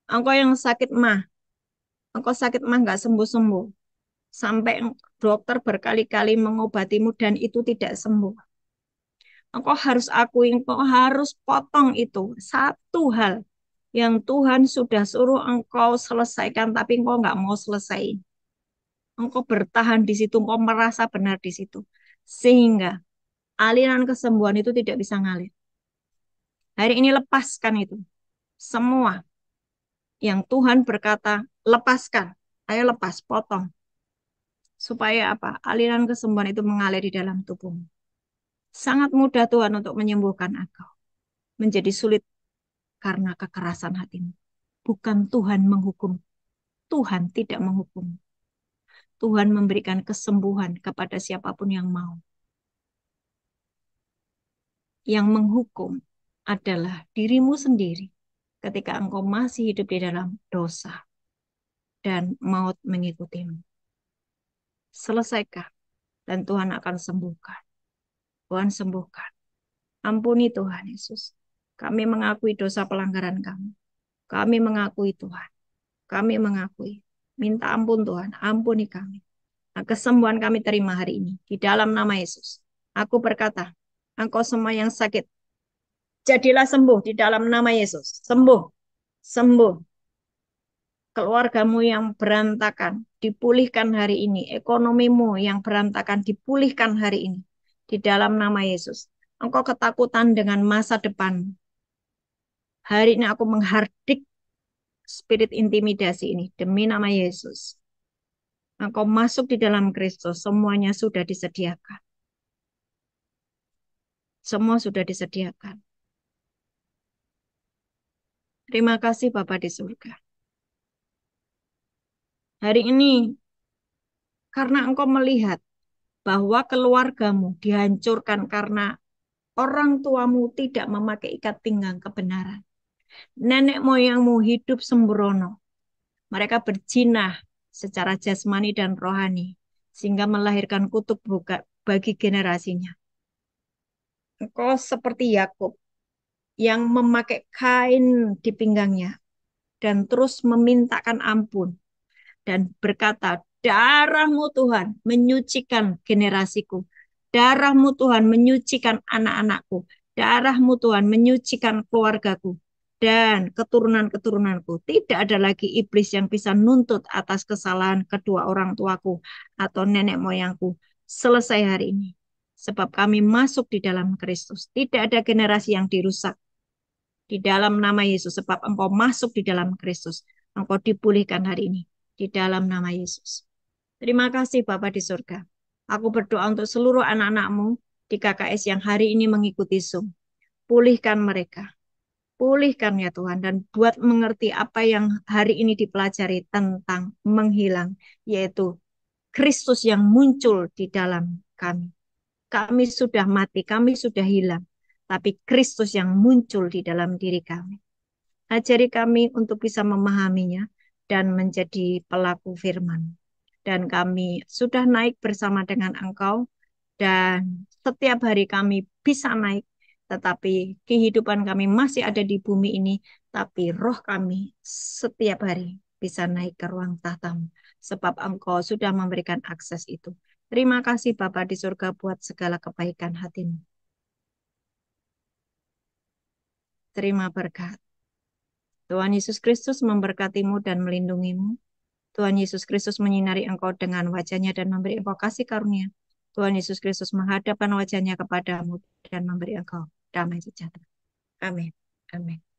S2: Engkau yang sakit mah, engkau sakit mah nggak sembuh-sembuh. Sampai dokter berkali-kali mengobatimu dan itu tidak sembuh. Engkau harus akui, engkau harus potong itu. Satu hal yang Tuhan sudah suruh engkau selesaikan, tapi engkau nggak mau selesaiin. Engkau bertahan di situ, engkau merasa benar di situ. Sehingga aliran kesembuhan itu tidak bisa ngalir. Hari ini lepaskan itu. Semua yang Tuhan berkata, lepaskan. Ayo lepas, potong. Supaya apa? Aliran kesembuhan itu mengalir di dalam tubuhmu. Sangat mudah Tuhan untuk menyembuhkan engkau. Menjadi sulit karena kekerasan hatimu. Bukan Tuhan menghukum. Tuhan tidak menghukum. Tuhan memberikan kesembuhan kepada siapapun yang mau. Yang menghukum adalah dirimu sendiri ketika engkau masih hidup di dalam dosa dan maut mengikutimu. Selesaikan dan Tuhan akan sembuhkan. Tuhan sembuhkan. Ampuni Tuhan Yesus. Kami mengakui dosa pelanggaran kami. Kami mengakui Tuhan. Kami mengakui. Minta ampun Tuhan. Ampuni kami. Nah, kesembuhan kami terima hari ini. Di dalam nama Yesus. Aku berkata, engkau semua yang sakit, jadilah sembuh di dalam nama Yesus. Sembuh. Sembuh. Keluargamu yang berantakan, dipulihkan hari ini. Ekonomimu yang berantakan, dipulihkan hari ini. Di dalam nama Yesus. Engkau ketakutan dengan masa depan. Hari ini aku menghardik spirit intimidasi ini. Demi nama Yesus. Engkau masuk di dalam Kristus. Semuanya sudah disediakan. Semua sudah disediakan. Terima kasih Bapa di surga. Hari ini, karena Engkau melihat bahwa keluargamu dihancurkan karena orang tuamu tidak memakai ikat pinggang kebenaran. Nenek moyangmu hidup sembrono. Mereka berjinah secara jasmani dan rohani, sehingga melahirkan kutuk bagi generasinya. Engkau seperti Yakub yang memakai kain di pinggangnya dan terus memintakan ampun dan berkata, darahmu Tuhan menyucikan generasiku. Darahmu Tuhan menyucikan anak-anakku. Darahmu Tuhan menyucikan keluargaku dan keturunan-keturunanku. Tidak ada lagi iblis yang bisa nuntut atas kesalahan kedua orang tuaku atau nenek moyangku selesai hari ini. Sebab kami masuk di dalam Kristus. Tidak ada generasi yang dirusak di dalam nama Yesus. Sebab engkau masuk di dalam Kristus. Engkau dipulihkan hari ini di dalam nama Yesus. Terima kasih Bapa di surga. Aku berdoa untuk seluruh anak-anakmu di KKS yang hari ini mengikuti Zoom. Pulihkan mereka. Pulihkan ya Tuhan. Dan buat mengerti apa yang hari ini dipelajari tentang menghilang. Yaitu Kristus yang muncul di dalam kami. Kami sudah mati, kami sudah hilang. Tapi Kristus yang muncul di dalam diri kami. Ajari kami untuk bisa memahaminya dan menjadi pelaku firman. Dan kami sudah naik bersama dengan Engkau dan setiap hari kami bisa naik, tetapi kehidupan kami masih ada di bumi ini, tapi roh kami setiap hari bisa naik ke ruang tahta-Mu, sebab Engkau sudah memberikan akses itu. Terima kasih Bapa di surga buat segala kebaikan hati-Mu. Terima berkat. Tuhan Yesus Kristus memberkatimu dan melindungimu. Tuhan Yesus Kristus menyinari engkau dengan wajah-Nya dan memberi engkau kasih karunia. Tuhan Yesus Kristus menghadapkan wajah-Nya kepadamu dan memberi engkau damai sejahtera. Amin. Amin.